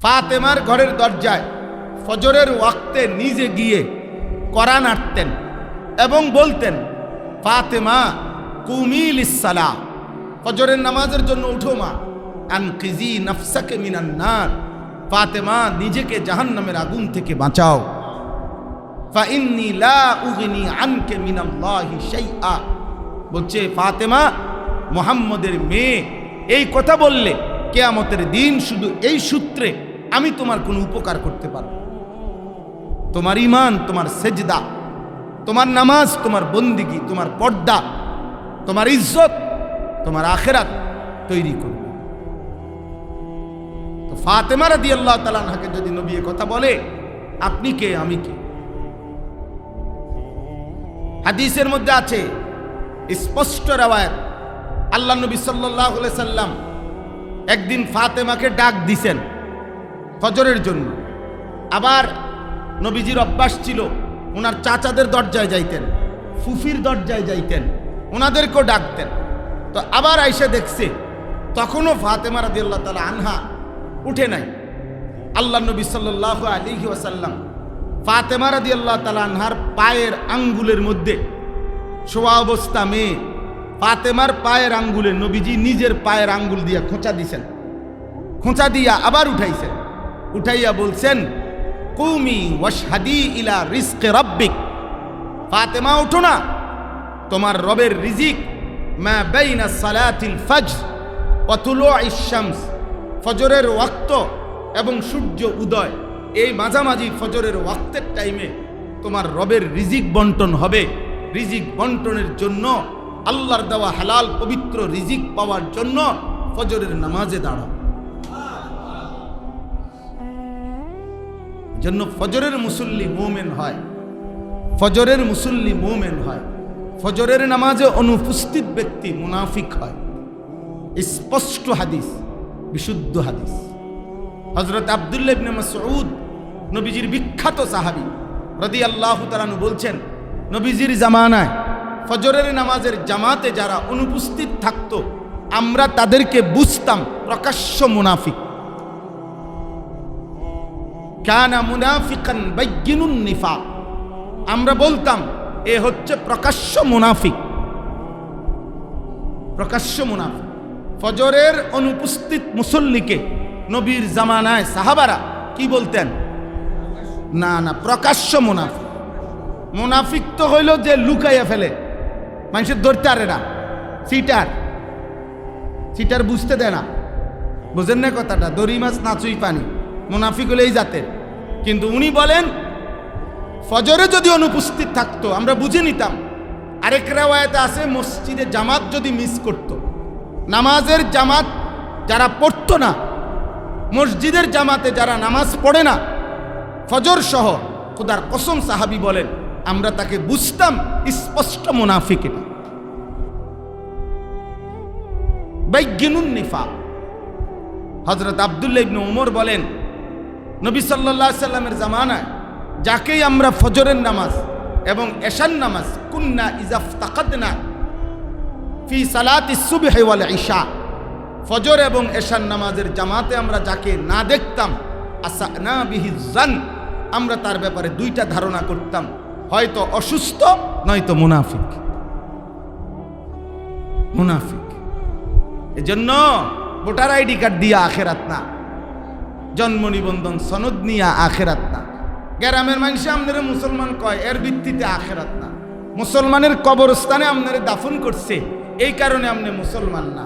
ফাতেমার ঘরের দরজায় ফজরের ওয়াক্তে নিজে গিয়ে কোরআন আঁটতেন এবং বলতেন, ফাতেমা কুমি লিসসালাহ, ফজরের নামাজের জন্য উঠো মা, আনকিজি নাফসাকে মিনান নার, ফাতেমা নিজেকে জাহান্নামের আগুন থেকে বাঁচাও, ফা ইন্নী লা উগনি আনকে মিনাল্লাহি শাইআ। বলছে ফাতেমা মুহাম্মদের মেয়ে, এই কথা বললে কিয়ামতের দিন শুধু এই সূত্রে আমি তোমার কোনো উপকার করতে পারব। তোমার ঈমান, তোমার সেজদা, তোমার নামাজ, তোমার বন্দিগি, তোমার পর্দা, তোমার ইজ্জত, তোমার আখিরাত তৈরি করবে। তো ফাতেমা রাদিয়াল্লাহু তাআলা আনহাকে যদি নবী কথা বলে, আপনি কে আমি কে? হাদিসের মধ্যে আছে স্পষ্ট রাওয়ায়াত, আল্লাহ নবী সাল্লাল্লাহু আলাইহি সাল্লাম একদিন ফাতেমাকে ডাক দিছেন ফজরের জন্য। আবার নবীজির অভ্যাস ছিল ওনার চাচাদের দরজায় যাইতেন, ফুফির দরজায় যাইতেন, ওনাদেরকেও ডাকতেন। তো আবার আইসা দেখছে তখনও ফাতেমা রাদিয়াল্লাহু তাআলা আনহা উঠে নাই। আল্লাহ নবী সাল্লাল্লাহু আলাইহি ওয়াসাল্লাম ফাতেমা রাদিয়াল্লাহু তাআলা আনহার পায়ের আঙ্গুলের মধ্যে শোয়া অবস্থা মেয়ে ফাতেমার পায়ের আঙ্গুলে নবীজি নিজের পায়ের আঙ্গুল দিয়া খোঁচা দিছেন, খোঁচা দিয়া আবার উঠাইছেন, উঠাইয়া বলছেন, কুমি ওয়াশহাদি ইলা রিজকি রাব্বিক, ফাতেমা উঠো না, তোমার রবের রিজিক মা বাইনা সালাতিল ফজর ওয়া তুলুইশ শামস, ফজরের ওয়াক্ত এবং সূর্য উদয়, এই মাঝামাঝি ফজরের ওয়াক্তের টাইমে তোমার রবের রিজিক বন্টন হবে। রিজিক বন্টনের জন্য, আল্লাহর দেওয়া হালাল পবিত্র রিজিক পাওয়ার জন্য ফজরের নামাজে দাঁড়াও। জন্য ফজরের মুসল্লি মুমিন হয়, ফজরের মুসল্লি মুমিন হয়। ফজরের নামাজে অনুপস্থিত ব্যক্তি মুনাফিক হয়। স্পষ্ট হাদিস, বিশুদ্ধ হাদিস। হযরত আব্দুল্লাহ ইবনে মাসউদ, নবীজির বিখ্যাত সাহাবী রাদিয়াল্লাহু তাআলা আনহু বলছেন, নবীজির জামানায় ফজরের নামাজের জামাতে যারা অনুপস্থিত থাকতো, আমরা তাদেরকে বুঝতাম প্রকাশ্য মুনাফিক। কানা মুনাফিকান বাইয়িনুন নিফাক, আমরা বলতাম এ হচ্ছে প্রকাশ্য মুনাফিক, প্রকাশ্য মুনাফিক। ফজরের অনুপস্থিত মুসল্লিকে নবীর জামানায় সাহাবারা কি বলতেন? না না, প্রকাশ্য মুনাফিক। মুনাফিক তো হইল যে লুকাইয়া ফেলে, মানুষের ধরতে পারে না, সিটার, সিটার বুঝতে দেয় না। বুঝেন না কথাটা? দড়ি মাছ নাচুই পানি, মুনাফিক হলে এই জাতের। কিন্তু উনি বলেন ফজরে যদি অনুপস্থিত থাকতো আমরা বুঝে নিতাম। আরেক রাওয়ায়াতে আছে মসজিদে জামাত যদি মিস করত, নামাজের জামাত যারা পড়তো না, মসজিদের জামাতে যারা নামাজ পড়ে না ফজর সহ, খোদার কসম সাহাবী বলেন আমরা তাকে বুঝতাম স্পষ্ট মুনাফিক। এটা বাইয়িনুন নিফাক। হযরত আব্দুল্লাহ ইবনে উমর বলেন, নবী সাল্লাল্লাহু আলাইহি সাল্লামের জামানায় যাকেই আমরা ফজরের নামাজ এবং এশার নামাজ কুন্না ইযা ইফতাকাদনা ফি সালাতিস সুবহি ওয়াল ইশা, ফজর এবং এশার নামাজের জামাতে আমরা যাকে না দেখতাম, আসানা বিহি জান, আমরা তার ব্যাপারে দুইটা ধারণা করতাম, হয়তো অসুস্থ নয়তো মুনাফিক। মুনাফিক। এজন্য ভোটার আইডি কার্ড দিয়া আখেরাত না, জন্ম নিবন্ধন সনদ নিয়া আখেরাত না। গ্রামের মানুষ আপনারা মুসলমান কয়, এর ভিত্তিতে আখেরাত না। মুসলমানের কবরস্থানে আপনারা দাফন করছে, এই কারণে আপনি মুসলমান না,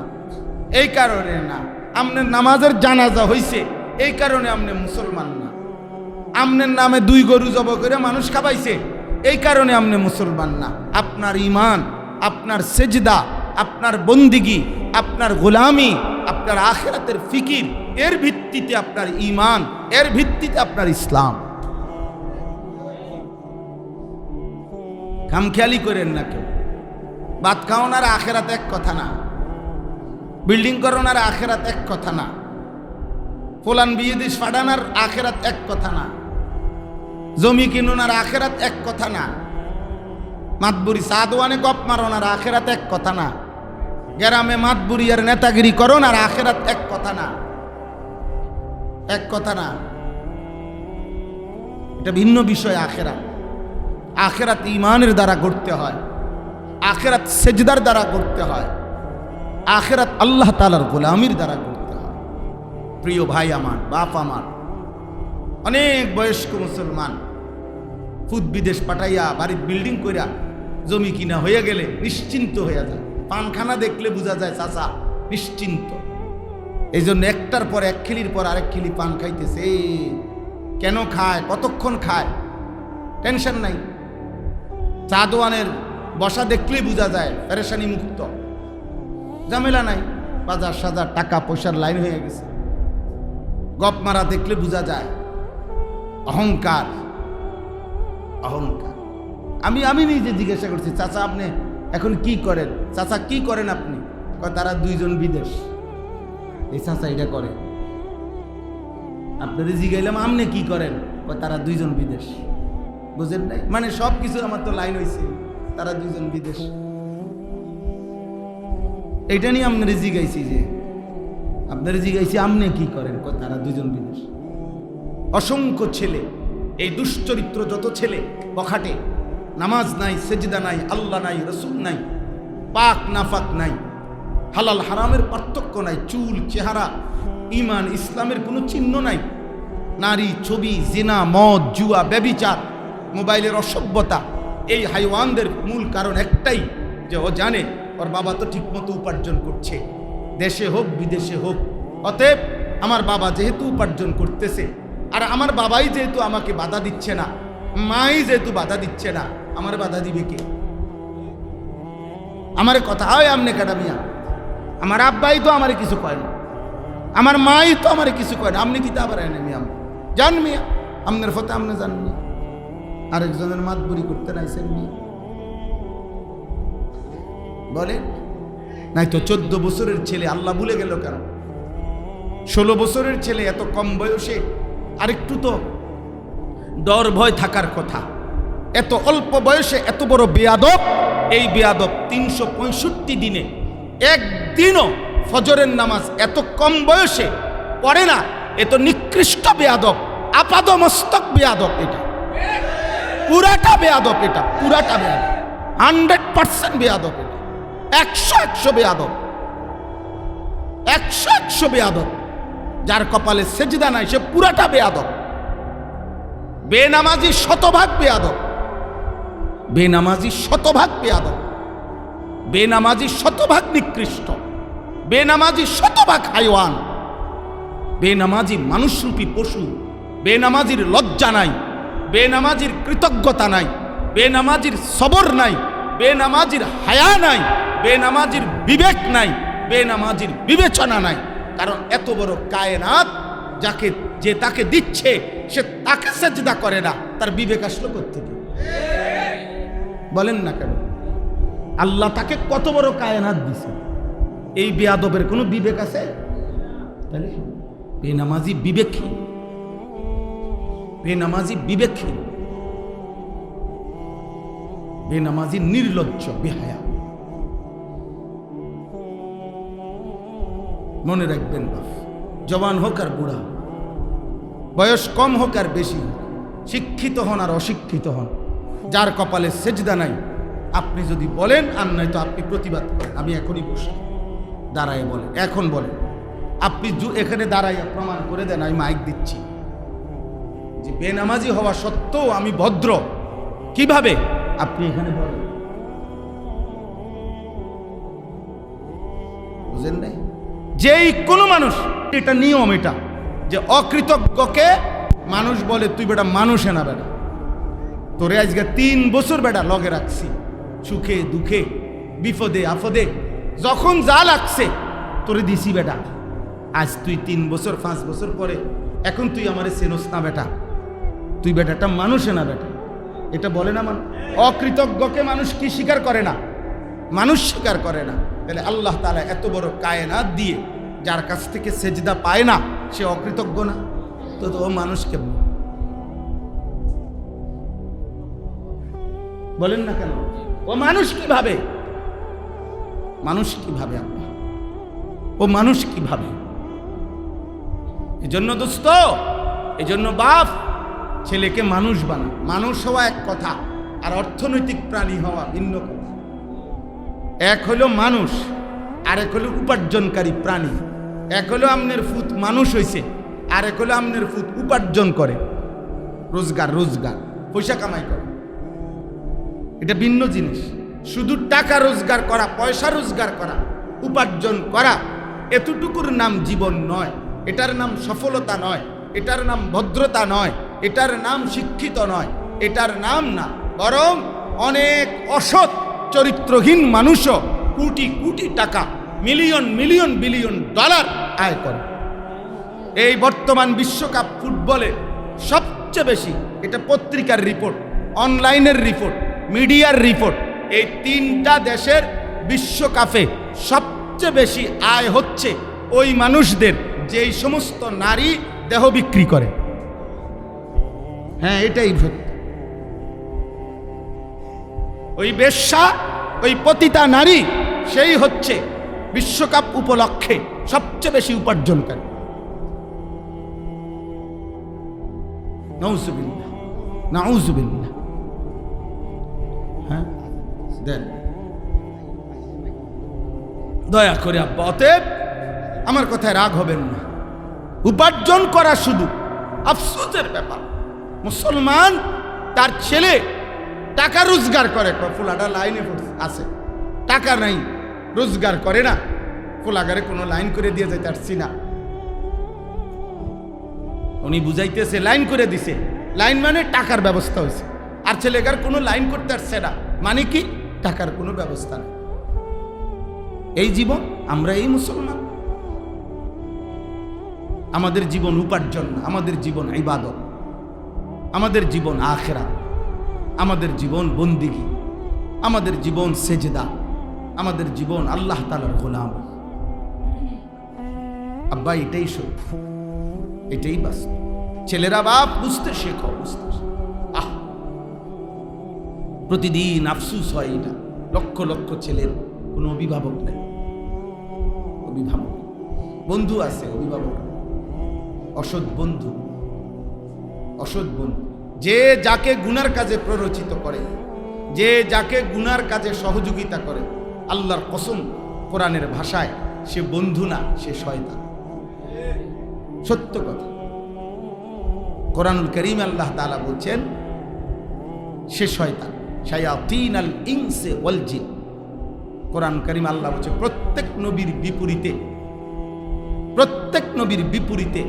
এই কারণে না। আপনার নামাজের জানাজা হইছে, এই কারণে আপনি মুসলমান না। আপনার নামে 2 গরু জবাই করে মানুষ খাবাইছে, এই কারণে আপনি মুসলমান না। আপনার ঈমান, আপনার সেজদা, আপনার বন্দিগি, আপনার গোলামি, আপনার আখিরাতের ফিকির, এর ভিত্তিতে আপনার ঈমান, এর ভিত্তিতে আপনার ইসলাম। খামখেয়ালি করেন না কেউ। ভাত খাওয়ান আর আখিরাত এক কথা না, বিল্ডিং করুন আর আখিরাত এক কথা না, ফুলান বিয়ে দিস ফাটানার আখিরাত এক কথা না, জমি কিনুন আর আখিরাত এক কথা না, মাতবুরি সাদওয়ানে গপ মারন আর আখিরাত এক কথা না, গ্রামে মাতবুরি আর নেতাগিরি করুন আর আখিরাত এক কথা না। এক কথা না, এটা ভিন্ন বিষয়। আখেরাত, আখেরাত ঈমানের দ্বারা করতে হয়, আখেরাত সেজদার দ্বারা করতে হয়, আখেরাত আল্লাহ তাআলার গোলামির দ্বারা করতে হয়। প্রিয় ভাই আমার, বাপ আমার, অনেক বয়স্ক মুসলমান ফুদ বিদেশ পাঠাইয়া বাড়ির বিল্ডিং কইরা জমি কিনা হয়ে গেলে নিশ্চিন্ত হয়ে যায়। পানখানা দেখলে বোঝা যায় চাচা নিশ্চিন্ত। এই জন্য একটার পর এক খিলির পর আরেক খিলি পান খাইতেছে। কেন খায়, কতক্ষণ খায়, টেনশন নাই। চা দোয়ানের বসা দেখলেই বোঝা যায় পেরেশানি মুক্ত, ঝামেলা নাই। বাজার সাজার টাকা পয়সার লাইন হয়ে গেছে। গপ মারা দেখলে বোঝা যায় অহংকার, অহংকার। আমি নিজে জিজ্ঞাসা করছি, চাচা আপনি এখন কি করেন? চাচা কি করেন আপনি? তারা দুইজন বিদেশ। এই চাচা এটা করে। আপনাদের জিগাইলাম আপনি কি করেন? তারা দুইজন বিদেশ। বুঝেন নাই? মানে সব কিছু আমার তো লাইন হয়েছে, তারা দুইজন বিদেশ। এইটা নিয়ে আপনারা জিগাইছি, যে আপনারা জিগাইছি আপনি কি করেন? তারা দুইজন বিদেশ। অসংখ্য ছেলে, এই দুশ্চরিত্র যত ছেলে বখাটে, নামাজ নাই, সেজদা নাই, আল্লাহ নাই, রসুল নাই, পাক নাফাক নাই, হালাল হারামের পার্থক্য নাই, চুল চেহারা ঈমান ইসলামের কোনো চিহ্ন নাই, নারী ছবি, জিনা, মদ, জুয়া, ব্যভিচার, মোবাইলের অসভ্যতা। এই হাইওয়ানদের মূল কারণ একটাই, যে ও জানে ওর বাবা তো ঠিকমতো উপার্জন করছে, দেশে হোক বিদেশে হোক। অতএব আমার বাবা যেহেতু উপার্জন করতেছে, আর আমার বাবাই যেহেতু আমাকে বাধা দিচ্ছে না, মাই যেহেতু বাধা দিচ্ছে না, আমার বাধা দিবে কে? আমার কথা হয় আমনে কাটা মিয়া, আমার আব্বাই তো আমার কিছু কয় না, আমার মাই তো আমার কিছু কয় না, আপনি কি তা পারেন মিয়া? জান মিয়া, আপনার ফতে আপনি জান মিয়া, আরেকজনের মাতবুরি করতে নাইছেন মিয়া, বলে নাই তো। 14 বছরের ছেলে আল্লাহ ভুলে গেল কেন? 16 বছরের ছেলে এত কম বয়সে আরেকটু তো ডর ভয় থাকার কথা। এত অল্প বয়সে এত বড় বেয়াদব। এই বেয়াদব 365 দিনে একদিনও ফজরের নামাজ এত কম বয়সে পড়ে না। এত নিকৃষ্ট বেয়াদব, আপাদমস্তক বেয়াদব। এটা পুরাটা বেয়াদব, এটা পুরাটা বেয়াদব, 100% বেয়াদব। এটা 100 বেয়াদব, 100 বেয়াদব। যার কপালে সেজদা নাই সে পুরাটা বেয়াদব। বেনামাজি শতভাগ বেয়াদব, বেনামাজি শতভাগ বেয়াদব, বেনামাজি শতভাগ নিকৃষ্ট, বেনামাজি শতভাগ হাইওয়ান, বেনামাজি মানুষরূপী পশু। বেনামাজির লজ্জা নাই, বেনামাজির কৃতজ্ঞতা নাই, বেনামাজির সবর নাই, বেনামাজির হায়া নাই, বেনামাজির বিবেক নাই, বেনামাজির বিবেচনা নাই। কারণ এত বড় কায়নাত যাকে, যে তাকে দিচ্ছে সে তাকে সেজদা করে না, তার বিবেক আসলো কোত্থেকে? বলেন না কেন? আল্লাহ তাকে কত বড় কায়নাত দিছে, এই বেয়াদবের কোনো বিবেক আছে? তাহলে বেনামাজি বিবেকহীন, বেনামাজি বিবেকহীন, বেনামাজি নির্লজ্জ, বেহায়া। মনে রাখবেন বাপ, জওয়ান হোক আর বুড়া, বয়স কম হোক আর বেশি, শিক্ষিত হন আর অশিক্ষিত হন, যার কপালে সেজদা নাই, আপনি যদি বলেন আর নাই তো আপনি প্রতিবাদ করেন। আমি এখনই বসে দাঁড়ায় বলেন, এখন বলেন। আপনি এখানে দাঁড়াইয়া প্রমাণ করে দেন, আমি মাইক দিচ্ছি, যে বেনামাজি হওয়া সত্ত্বেও আমি ভদ্র। কিভাবে? আপনি এখানে বলেন। বুঝেন নাই? যেই কোনো মানুষ, এটা নিয়ম, এটা যে অকৃতজ্ঞকে মানুষ বলে তুই বেটা মানুষে না বেটা, তোরে আজকে 3 বছর বেটা লগে রাখছি, সুখে দুঃখে বিপদে আপদে যখন যা লাগছে তোরে দিছি বেটা। আজ তুই 3 বছর 5 বছর পরে এখন তুই আমারে চেনস না বেটা, তুই বেটাটা মানুষে না বেটা, এটা বলে না মানুষ। অকৃতজ্ঞকে মানুষ কি স্বীকার করে না? মানুষ স্বীকার করে না। তাহলে আল্লাহ তাআলা এত বড় কায়নাত দিয়ে যার কাছ থেকে সেজদা পায় না সে অকৃতজ্ঞ না? তো ও মানুষ কেমন? বলেন না কেন? ও মানুষ কিভাবে? মানুষ কিভাবে? ও মানুষ কিভাবে? এজন্য দোস্ত, এজন্য বাপ ছেলেকে মানুষ বানায়। মানুষ হওয়া এক কথা, আর অর্থনৈতিক প্রাণী হওয়া ভিন্ন কথা। এক হলো মানুষ, আর এক হলো উপার্জনকারী প্রাণী। এক হলো আমনের ফুত মানুষ হইছে, আর এক হলো আমনের ফুত উপার্জন করে, রোজগার পয়সা কামাই করে। এটা ভিন্ন জিনিস। শুধু টাকা রোজগার করা, পয়সা রোজগার করা, উপার্জন করা, এতটুকুর নাম জীবন নয়। এটার নাম সফলতা নয়, এটার নাম ভদ্রতা নয়, এটার নাম শিক্ষিত নয়, এটার নাম না। বরং অনেক অসৎ চরিত্রহীন মানুষও কোটি কোটি টাকা, মিলিয়ন মিলিয়ন বিলিয়ন ডলার আয় করে। এই বর্তমান বিশ্বকাপ ফুটবলে সবচেয়ে বেশি, এটা পত্রিকার রিপোর্ট, অনলাইনের রিপোর্ট, মিডিয়ার রিপোর্ট, এই তিনটা দেশের বিশ্বকাপে সবচেয়ে বেশি আয় হচ্ছে ওই মানুষদের যেই সমস্ত নারী দেহ বিক্রি করে। হ্যাঁ, এটাই সত্য। ওই বেশ্যা, ওই পতিতা নারী, সেই হচ্ছে বিশ্বকাপ উপলক্ষে সবচেয়ে বেশি উপার্জনকারী। নাউজুবিল্লাহ, নাউজুবিল্লাহ। হ্যাঁ, দেন দয়া করে আব্বা, অতএব আমার কথায় রাগ হবেন না। উপার্জন করা শুধু আফসোসের ব্যাপার। মুসলমান তার ছেলে টাকা রোজগার করে, ফুলাটা লাইনে আছে, টাকা নাই, রোজগার করে না, ফুলাগারে কোনো লাইন করে দিয়ে যাইতে পারছি না। উনি বুঝাইতেছে লাইন করে দিছে, লাইন মানে টাকার ব্যবস্থা হয়েছে। আর ছেলেকার কোনো লাইন করতে পারছে না, মানে কি টাকার কোনো ব্যবস্থা নেই। এই জীবন, আমরা এই মুসলমান। আমাদের জীবন উপার্জন না, আমাদের জীবন ইবাদত, আমাদের জীবন আখিরাত, আমাদের জীবন বন্দিগি, আমাদের জীবন সেজদা, আমাদের জীবন আল্লাহ তাআলার গোলাম। আব্বা, এটাই সত্য, এটাই বাস্তব। ছেলেরা বাপ বুঝতে শেখো, বুঝতে আহ প্রতিদিন আফসুস হয় এটা। লক্ষ লক্ষ ছেলের কোনো অভিভাবক নেই, অভিভাবক বন্ধু আছে, অভিভাবক অসৎ বন্ধু, অসৎ বন্ধু। যে যাকে গুনার কাজে প্ররোচিত করে, যে যাকে গুনার কাজে সহযোগিতা করে, আল্লাহর কসম, কোরআনের ভাষায় সে বন্ধু না, সে শয়তান। সত্য কথা। কোরআনুল কারীম আল্লাহ তাআলা বলছেন সে শয়তান, শায়াতিনাল ইনসি ওয়াল জিন। কোরআন কারীম আল্লাহ বলছে প্রত্যেক নবীর বিপরীতে, প্রত্যেক নবীর বিপরীতে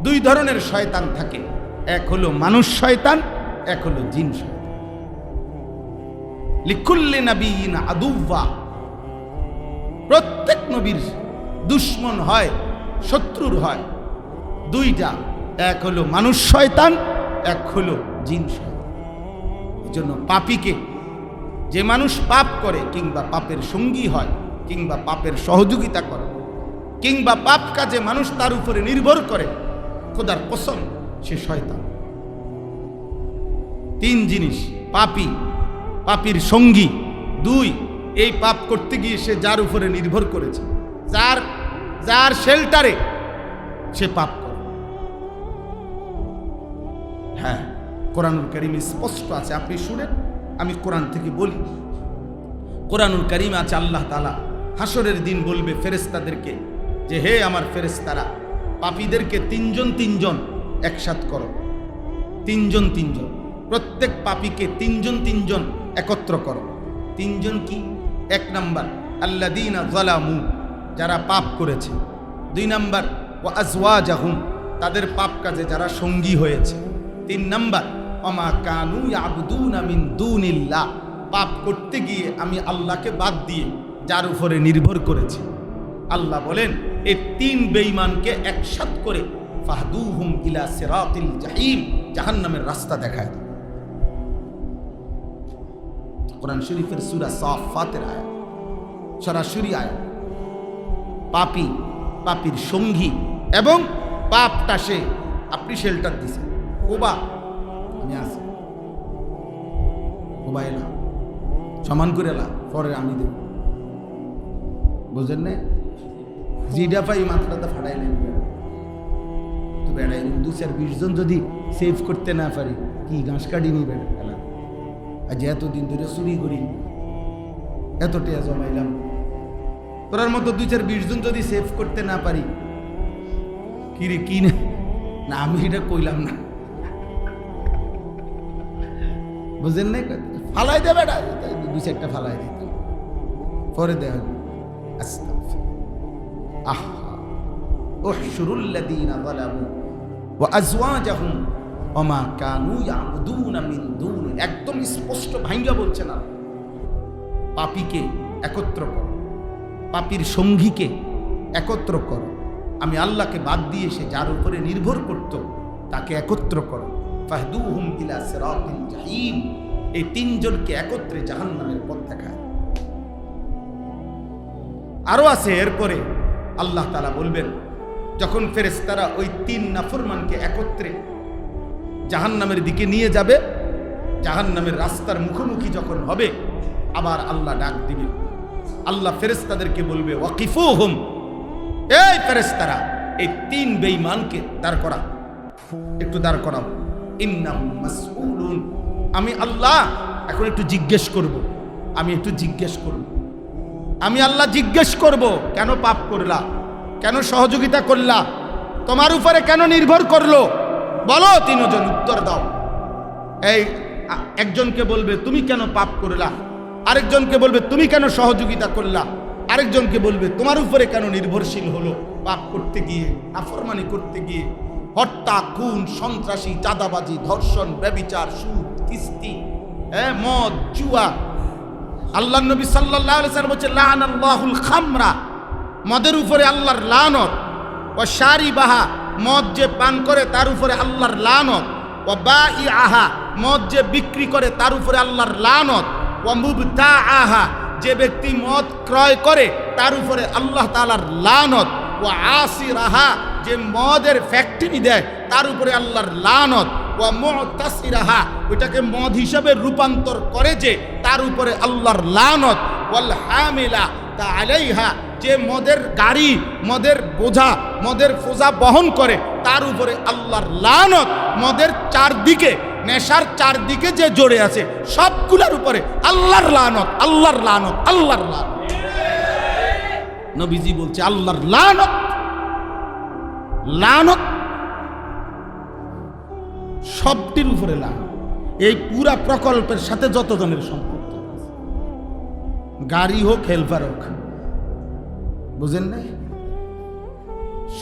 দুই ধরনের শয়তান থাকে। এক হলো মানুষ শয়তান, এক হলো জিন শয়তান। লিকুল্লি নাবিয়িন আদুওয়া, প্রত্যেক নবীর দুশমন হয়, শত্রুর হয় দুইটা, এক হলো মানুষ শয়তান, এক হলো জিন শয়তান। এই জন্য পাপীকে, যে মানুষ পাপ করে কিংবা পাপের সঙ্গী হয় কিংবা পাপের সহযোগিতা করে কিংবা পাপ কাজে মানুষ তার উপরে নির্ভর করে, খোদার কসম সে শয়তান। তিন জিনিস: পাপী, পাপীর সঙ্গী, দুই এই পাপ করতে গিয়ে সে যার উপরে নির্ভর করেছে, যার যার শেল্টারে সে পাপ করে। হ্যাঁ, কোরআনুল কারীমে স্পষ্ট আছে, আপনি শুনেন, আমি কোরআন থেকে বলি। কোরআনুল কারীমে আছে আল্লাহ তাআলা হাসরের দিন বলবে ফেরেশতাদেরকে যে হে আমার ফেরেশতারা, পাপীদেরকে তিনজন তিনজন একসাথ করো, তিনজন তিনজন, প্রত্যেক পাপীকে তিনজন তিনজন একত্র করো। তিনজন কি? এক নাম্বার আল্লাযীনা যালামু, যারা পাপ করেছে। দুই নাম্বার ওয়া আজওয়াজাহুম, তাদের পাপ কাজে যারা সঙ্গী হয়েছে। তিন নাম্বার ওমা কানু ইয়াবুদুনা মিন দুনিল্লাহ, পাপ করতে গিয়ে আমি আল্লাহকে বাদ দিয়ে যার উপরে নির্ভর করেছি। আল্লাহ বলেন এই তিন বেঈমানকে একসাথ করে ফাহদুহুম ইলা সিরাতিল জাহিম, জাহান্নামের রাস্তা দেখায়। কোরআন শরীফের সূরা সাফফাতের আয়াত, সরাসরি আয়াত। পাপী, পাপীর সঙ্গী এবং পাপটা সে, আপনি শেল্টার দিছেন, ওবা আমি আছি, ওবা এলা সমান করে এলা, পরে আমি দেব, বুঝেন না? জিডা পাই মাথাটা ফাটাই নেন, তো বেড়া এরকম 2-20 জন যদি সেভ করতে না পারি, কি ঘাস কাটিনি বেড়া খেলা। আজ এতদিন ধরে চুরি করি, এত টেয়া জমাইলাম, তোরার মতো 2-20 জন যদি সেভ করতে না পারি, কি রে কি না, আমি এটা কইলাম না, বুঝেন না? ফালাই দেবে না, 2-4টা ফালাই দিত, পরে দেখ উহশুরুল্লাযীনা যালামু ওয়া আযওয়াজাহুম ওয়া মা কানু ইয়াবুদুনা মিন দুনি। একদম স্পষ্ট ভাঙ্গা বলছেন না, পাপীকে একত্র করো, পাপীর সঙ্গীকে একত্র করো, আমি আল্লাহকে বাদ দিয়ে সে যার উপরে নির্ভর করত তাকে একত্র করো। ফাহদুহুম ইলা সিরাতিল জাহিম, এই 3 জনকে একত্রে জাহান্নামের পথ দেখায়। আরো আছে, এরপরে আল্লাহ তাআলা বলবেন, যখন ফেরেশতারা ওই 3 নাফরমানকে একত্রে জাহান্নামের দিকে নিয়ে যাবে, জাহান্নামের রাস্তার মুখোমুখি যখন হবে, আবার আল্লাহ ডাক দিবে। আল্লাহ ফেরেশতাদেরকে বলবে, ওয়াকিফুহুম, এই ফেরেশতারা এই 3 বেঈমানকে দাঁড় করা, একটু দাঁড় করাও। ইন্নাহুম মাসউলুন, আমি আল্লাহ এখন একটু জিজ্ঞেস করব, আমি একটু জিজ্ঞেস করব, আমি আল্লাহ জিজ্ঞেস করব, কেন পাপ করলা, কেন সহযোগিতা করলা, তোমার উপরে কেন নির্ভর করলো, বলো। 3 জন উত্তর দাও। এই একজনকে বলবে তুমি কেন পাপ করলা, আরেকজনকে বলবে তুমি কেন সহযোগিতা করলা, আরেকজনকে বলবে তোমার উপরে কেন নির্ভরশীল হলো পাপ করতে গিয়ে, নাফরমানি করতে গিয়ে। হত্যা, খুন, সন্ত্রাসী, চাঁদাবাজি, ধর্ষণ, ব্যভিচার, সুদ, কিস্তি, মদ, জুয়া। আল্লাহর নবী সাল্লাল্লাহু আলাইহি ওয়াসাল্লাম বলেছেন, লাআনাল্লাহুল খামরা, মদের উপরে আল্লাহর লানত। ওয়া শারিবাহা, মদ যে পান করে তার উপরে আল্লাহর লানত। ওয়া বাইআহা, মদ যে বিক্রি করে তার উপরে আল্লাহর লানত। ওয়া মুবতাআহা, যে ব্যক্তি মদ ক্রয় করে তার উপরে আল্লাহ তাআলার লানত। ওয়া আসিরাহা, যে মদের ফ্যাক্টরি দেয় তার উপরে আল্লাহর লানত। ওয়া মুতাসিরাহা, ওইটাকে মদ হিসাবে রূপান্তর করে যে তার উপরে আল্লাহর লানত। ওয়াল হামিলা আলাইহা, যে মদের গাড়ি, মদের বোঝা, মদের ফোজা বহন করে তার উপরে আল্লাহর লানত। মদের চারদিকে, নেশার চারদিকে যে জড়ে আছে সবগুলোর উপরে আল্লাহর লানত, আল্লাহর লানত, আল্লাহর লানত। নবীজি বলছে আল্লাহর লানত, লানত সবটির উপরে লানত। এই পুরা প্রকল্পের সাথে যতজনের সম্পর্ক, গাড়ি হোক, হেল্পার হোক, বুঝেন নাই,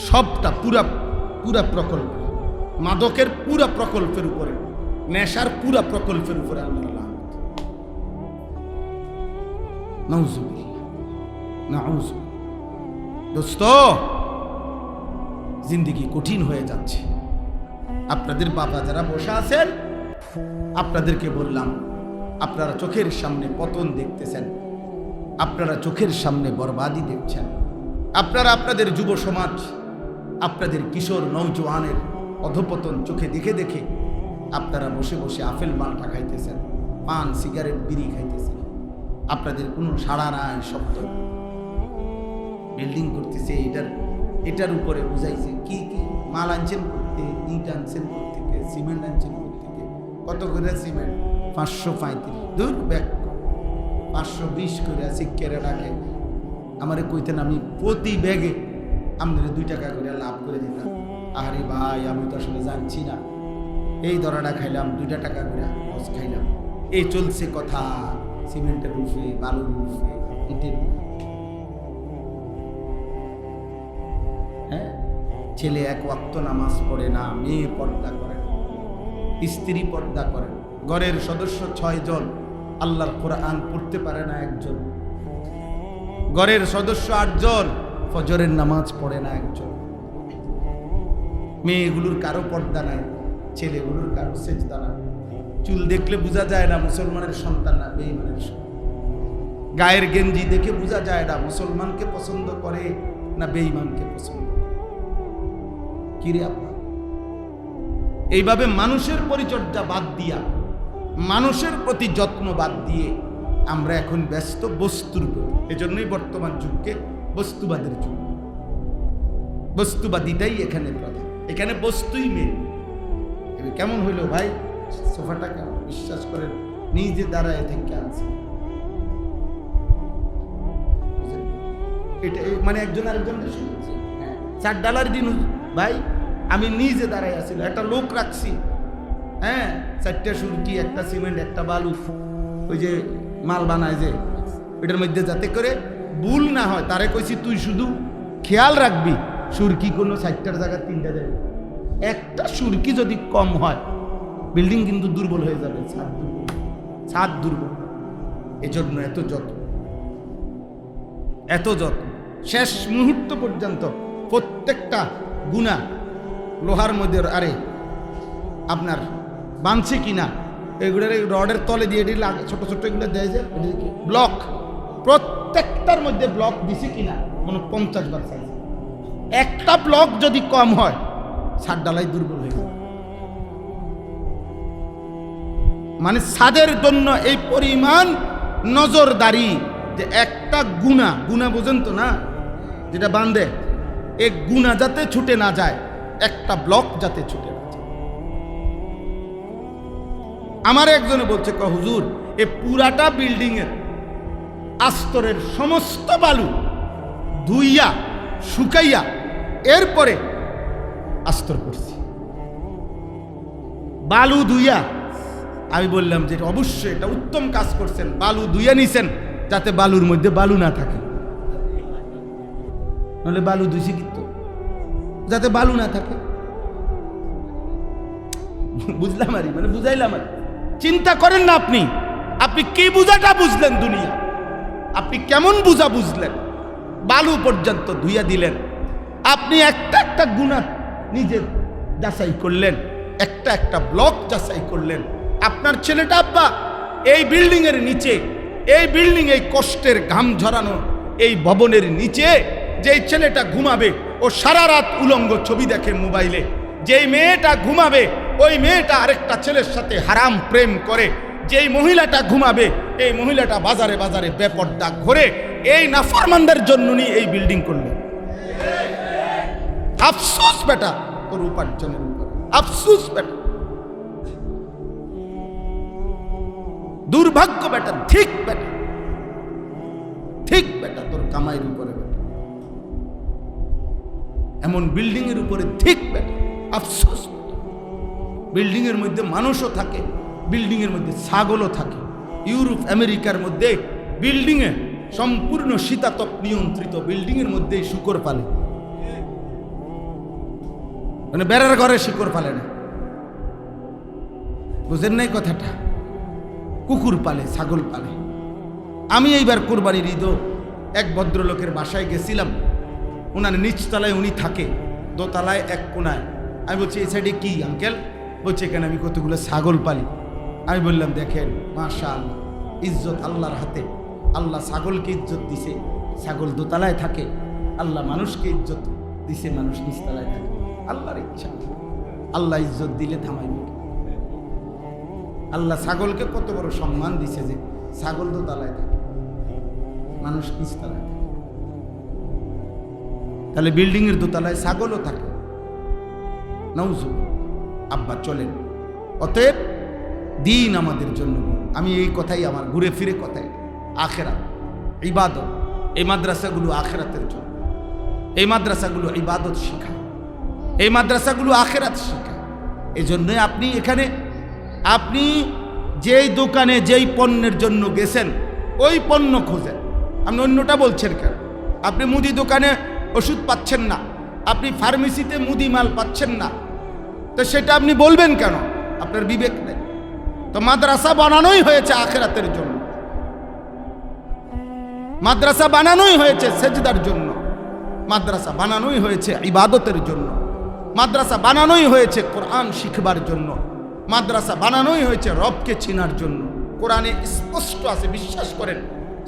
সবটা পুরা পুরা প্রকল্প, মাদকের পুরা প্রকল্পের উপরে, নেশার পুরা প্রকল্পের উপরে আল্লাহর লানত। নাউজুবিল্লাহ, নাউজুবিল্লাহ। দোস্ত, জিন্দেগি কঠিন হয়ে যাচ্ছে। আপনাদের বাবা যারা বসে আছেন, আপনাদেরকে বললাম, আপনারা চোখের সামনে পতন দেখতেছেন, আপনারা চোখের সামনে বরবাদি দেখছেন। আপনারা আপনাদের যুব সমাজ, আপনাদের কিশোর নওজোয়ানের অধপতন চোখে দেখে দেখে আপনারা বসে বসে আপেল মালটা খাইতেছেন, পান, সিগারেট, বিড়ি খাইতেছেন। আপনাদের কোনো সাড়া নাই, শব্দ। বিল্ডিং করতেছে, এটার উপরে বুঝাইছে কি কি মাল আনছেন করতে, ইট আনছেন করতে, সিমেন্ট আনছেন করতে। কত করে সিমেন্ট? 535। দূর ব্যাগ 520 করে শিক্ষারে ডাকে। আমারে কইতেন আমি প্রতি ব্যাগে আপনাদের 2 টাকা করে লাভ করে দিতাম। আরে ভাই, আমি তো আসলে জানছি না, এই দরাটা খাইলাম, 2 টাকা করে লস খাইলাম। এই চলছে কথা, সিমেন্টের রূপে, বালুর রূপে, ইটের রূপে। হ্যাঁ, ছেলে 1 ওয়াক্ত নামাজ পড়ে না, মেয়ে পর্দা করে, স্ত্রী পর্দা করে, ঘরের সদস্য 6 জন, আল্লাহর কোরআন পড়তে পারে না একজন, ঘরের সদস্য 8 জন, ফজরের নামাজ পড়ে না একজন। মেয়েগুলোর কারো পর্দা নাই, ছেলেগুলোর কারো সেজদা নাই। চুল দেখলে বোঝা যায় না মুসলমানের সন্তান না বেঈমানের সন্তান। গায়ের গেঞ্জি দেখে বোঝা যায় না মুসলমানকে পছন্দ করে না বেঈমানকে পছন্দ করে। কি রে আপা, এইভাবে মানুষের পরিচর্যা বাদ দিয়া, মানুষের প্রতি যত্ন বাদ দিয়ে আমরা এখন ব্যস্ত বস্তুর প্রতি। এজন্যই বর্তমান যুগকে বস্তুবাদের যুগ, বস্তুবাদিতাই এখানে প্রধান। এখানে বস্তুই মেন। কেমন হইল ভাই সোফাটা? কেমন? বিশ্বাস করেন নিজে দাঁড়ায় থেকে আছে এটা, মানে একজন আরেকজনকে শুনেছি $4 দিন ভাই আমি নিজে দাঁড়ায় আসছিল, একটা লোক রাখছি, হ্যাঁ 4টা সুরকি, একটা সিমেন্ট, একটা বালু, ওই যে মাল বানায় যে এটার মধ্যে, যাতে করে ভুল না হয়। তারে কইছি তুই শুধু খেয়াল রাখবি সুরকি কোনো 4টার জায়গায় 3টা দেবে। একটা সুরকি যদি কম হয় বিল্ডিং কিন্তু দুর্বল হয়ে যাবে, ছাদ দুর্বল। এজন্য এত যত্ন, এত যত্ন, শেষ মুহূর্ত পর্যন্ত প্রত্যেকটা গুণা লোহার মধ্যে, আরে আপনার বাঁধছে কিনা এগুলোর রডের তলে দিয়ে ছোট ছোট এগুলো দেয় যে ব্লক, প্রত্যেকটার মধ্যে ব্লক দিছে কিনা মনে 50 বার চাইছে। একটা ব্লক যদি কম হয় ছাদ ডালাই দুর্বল হয়ে যায়। মানে ছাদের জন্য এই পরিমাণ নজরদারি, যে একটা গুণা বোঝেন তো না, যেটা বাঁধে এই গুণা যাতে ছুটে না যায়, একটা ব্লক যাতে ছুটে না যায়। আমার একজনে বলছে হুজুর এ পুরাটা বিল্ডিং এর আস্তরের সমস্ত বালু ধুইয়া শুকাইয়া এরপরে আস্তর করছি, বালু ধুইয়া। আমি বললাম যে অবশ্যই এটা উত্তম কাজ করছেন, বালু ধুইয়া নিছেন যাতে বালুর মধ্যে বালু না থাকে, নাহলে বালু ধুইছি কিন্তু যাতে বালু না থাকে। বুঝলাম আর মানে বুঝাইলাম আর। চিন্তা করেন না আপনি কি বুঝাটা বুঝলেন দুনিয়া, আপনি কেমন বুঝা বুঝলেন? বালু পর্যন্ত ধুইয়া দিলেন, আপনি একটা একটা গুনাহ নিজে যাচাই করলেন, একটা একটা ব্লক যাচাই করলেন। আপনার ছেলেটা আব্বা এই বিল্ডিং এর নিচে, এই বিল্ডিং, এই কষ্টের ঘাম ঝরানো এই ভবনের নিচে যেই ছেলেটা ঘুমাবে ও সারা রাত উলঙ্গ ছবি দেখে মোবাইলে, যেই মেয়েটা ঘুমাবে ওই মেয়েটা আরেকটা ছেলের সাথে হারাম প্রেম করে, যেই মহিলাটা ঘুমাবে এই মহিলাটা বাজারে বাজারে বেপরদা ঘোরে, এই নাফরমানদের জন্য নিয়ে এই বিল্ডিং করলেন। আফসোস বেটা তোর উপার্জনের উপর, আফসোস বেটা, দুর্ভাগ্য বেটা, ঠিক বেটা, ঠিক বেটা তোর কামাইয়ের উপরে বেটা, এমন বিল্ডিং এর উপরে ঠিক বেটা, আফসোস। বিল্ডিং এর মধ্যে মানুষও থাকে, বিল্ডিং এর মধ্যে ছাগলও থাকে। ইউরোপ আমেরিকার মধ্যে বিল্ডিং এ সম্পূর্ণ শীতাতপ নিয়ন্ত্রিত বিল্ডিং এর মধ্যে শূকর পালে, মানে বেড়ার ঘরে শূকর পালে না, বুঝেন নাই কথাটা? কুকুর পালে, ছাগল পালে। আমি এইবার কোরবানির ঈদ এক ভদ্রলোকের বাসায় গেছিলাম, ওনার নিচতলায় উনি থাকে, দোতলায় এক কোনায়। আমি বলছি এই সাইডে কি আঙ্কেল? বলছে এখানে আমি কতগুলো ছাগল পালি। আমি বললাম দেখেন মাশাআল্লাহ, ইজ্জত আল্লাহর হাতে, আল্লাহ ছাগলকে ইজ্জত দিছে, ছাগল দোতলায় থাকে, আল্লাহ মানুষকে ইজ্জত দিছে, মানুষ নিচতলায় থাকে। আল্লাহর ইচ্ছা, আল্লাহ ইজ্জত দিলে থামাইবে। আল্লাহ ছাগলকে কত বড় সম্মান দিছে যে ছাগল দোতলায় থাকে, মানুষ নিচতলায় থাকে। তাহলে বিল্ডিং এর দোতলায় ছাগলও থাকে। নাউজু আব্বা চলেন। অতএব দিন আমাদের জন্য, আমি এই কথাই আমার ঘুরে ফিরে কথাই, আখেরাত ইবাদত, এই মাদ্রাসাগুলো আখেরাতের জন্য, এই মাদ্রাসাগুলো ইবাদত শেখায়, এই মাদ্রাসাগুলো আখেরাত শেখায়। এই জন্যই আপনি এখানে, আপনি যেই দোকানে যেই পণ্যের জন্য গেছেন ওই পণ্য খোঁজেন, আপনি অন্যটা বলছেন কেন? আপনি মুদি দোকানে ওষুধ পাচ্ছেন না, আপনি ফার্মেসিতে মুদি মাল পাচ্ছেন না, তো সেটা আপনি বলবেন কেন? আপনার বিবেক নেই তো। মাদ্রাসা বানানোই হয়েছে আখিরাতের জন্য, মাদ্রাসা বানানোই হয়েছে সেজদার জন্য, মাদ্রাসা বানানোই হয়েছে ইবাদতের জন্য, মাদ্রাসা বানানোই হয়েছে কোরআন শিখবার জন্য, মাদ্রাসা বানানোই হয়েছে রবকে চিনার জন্য। কোরআনে স্পষ্ট আছে, বিশ্বাস করেন,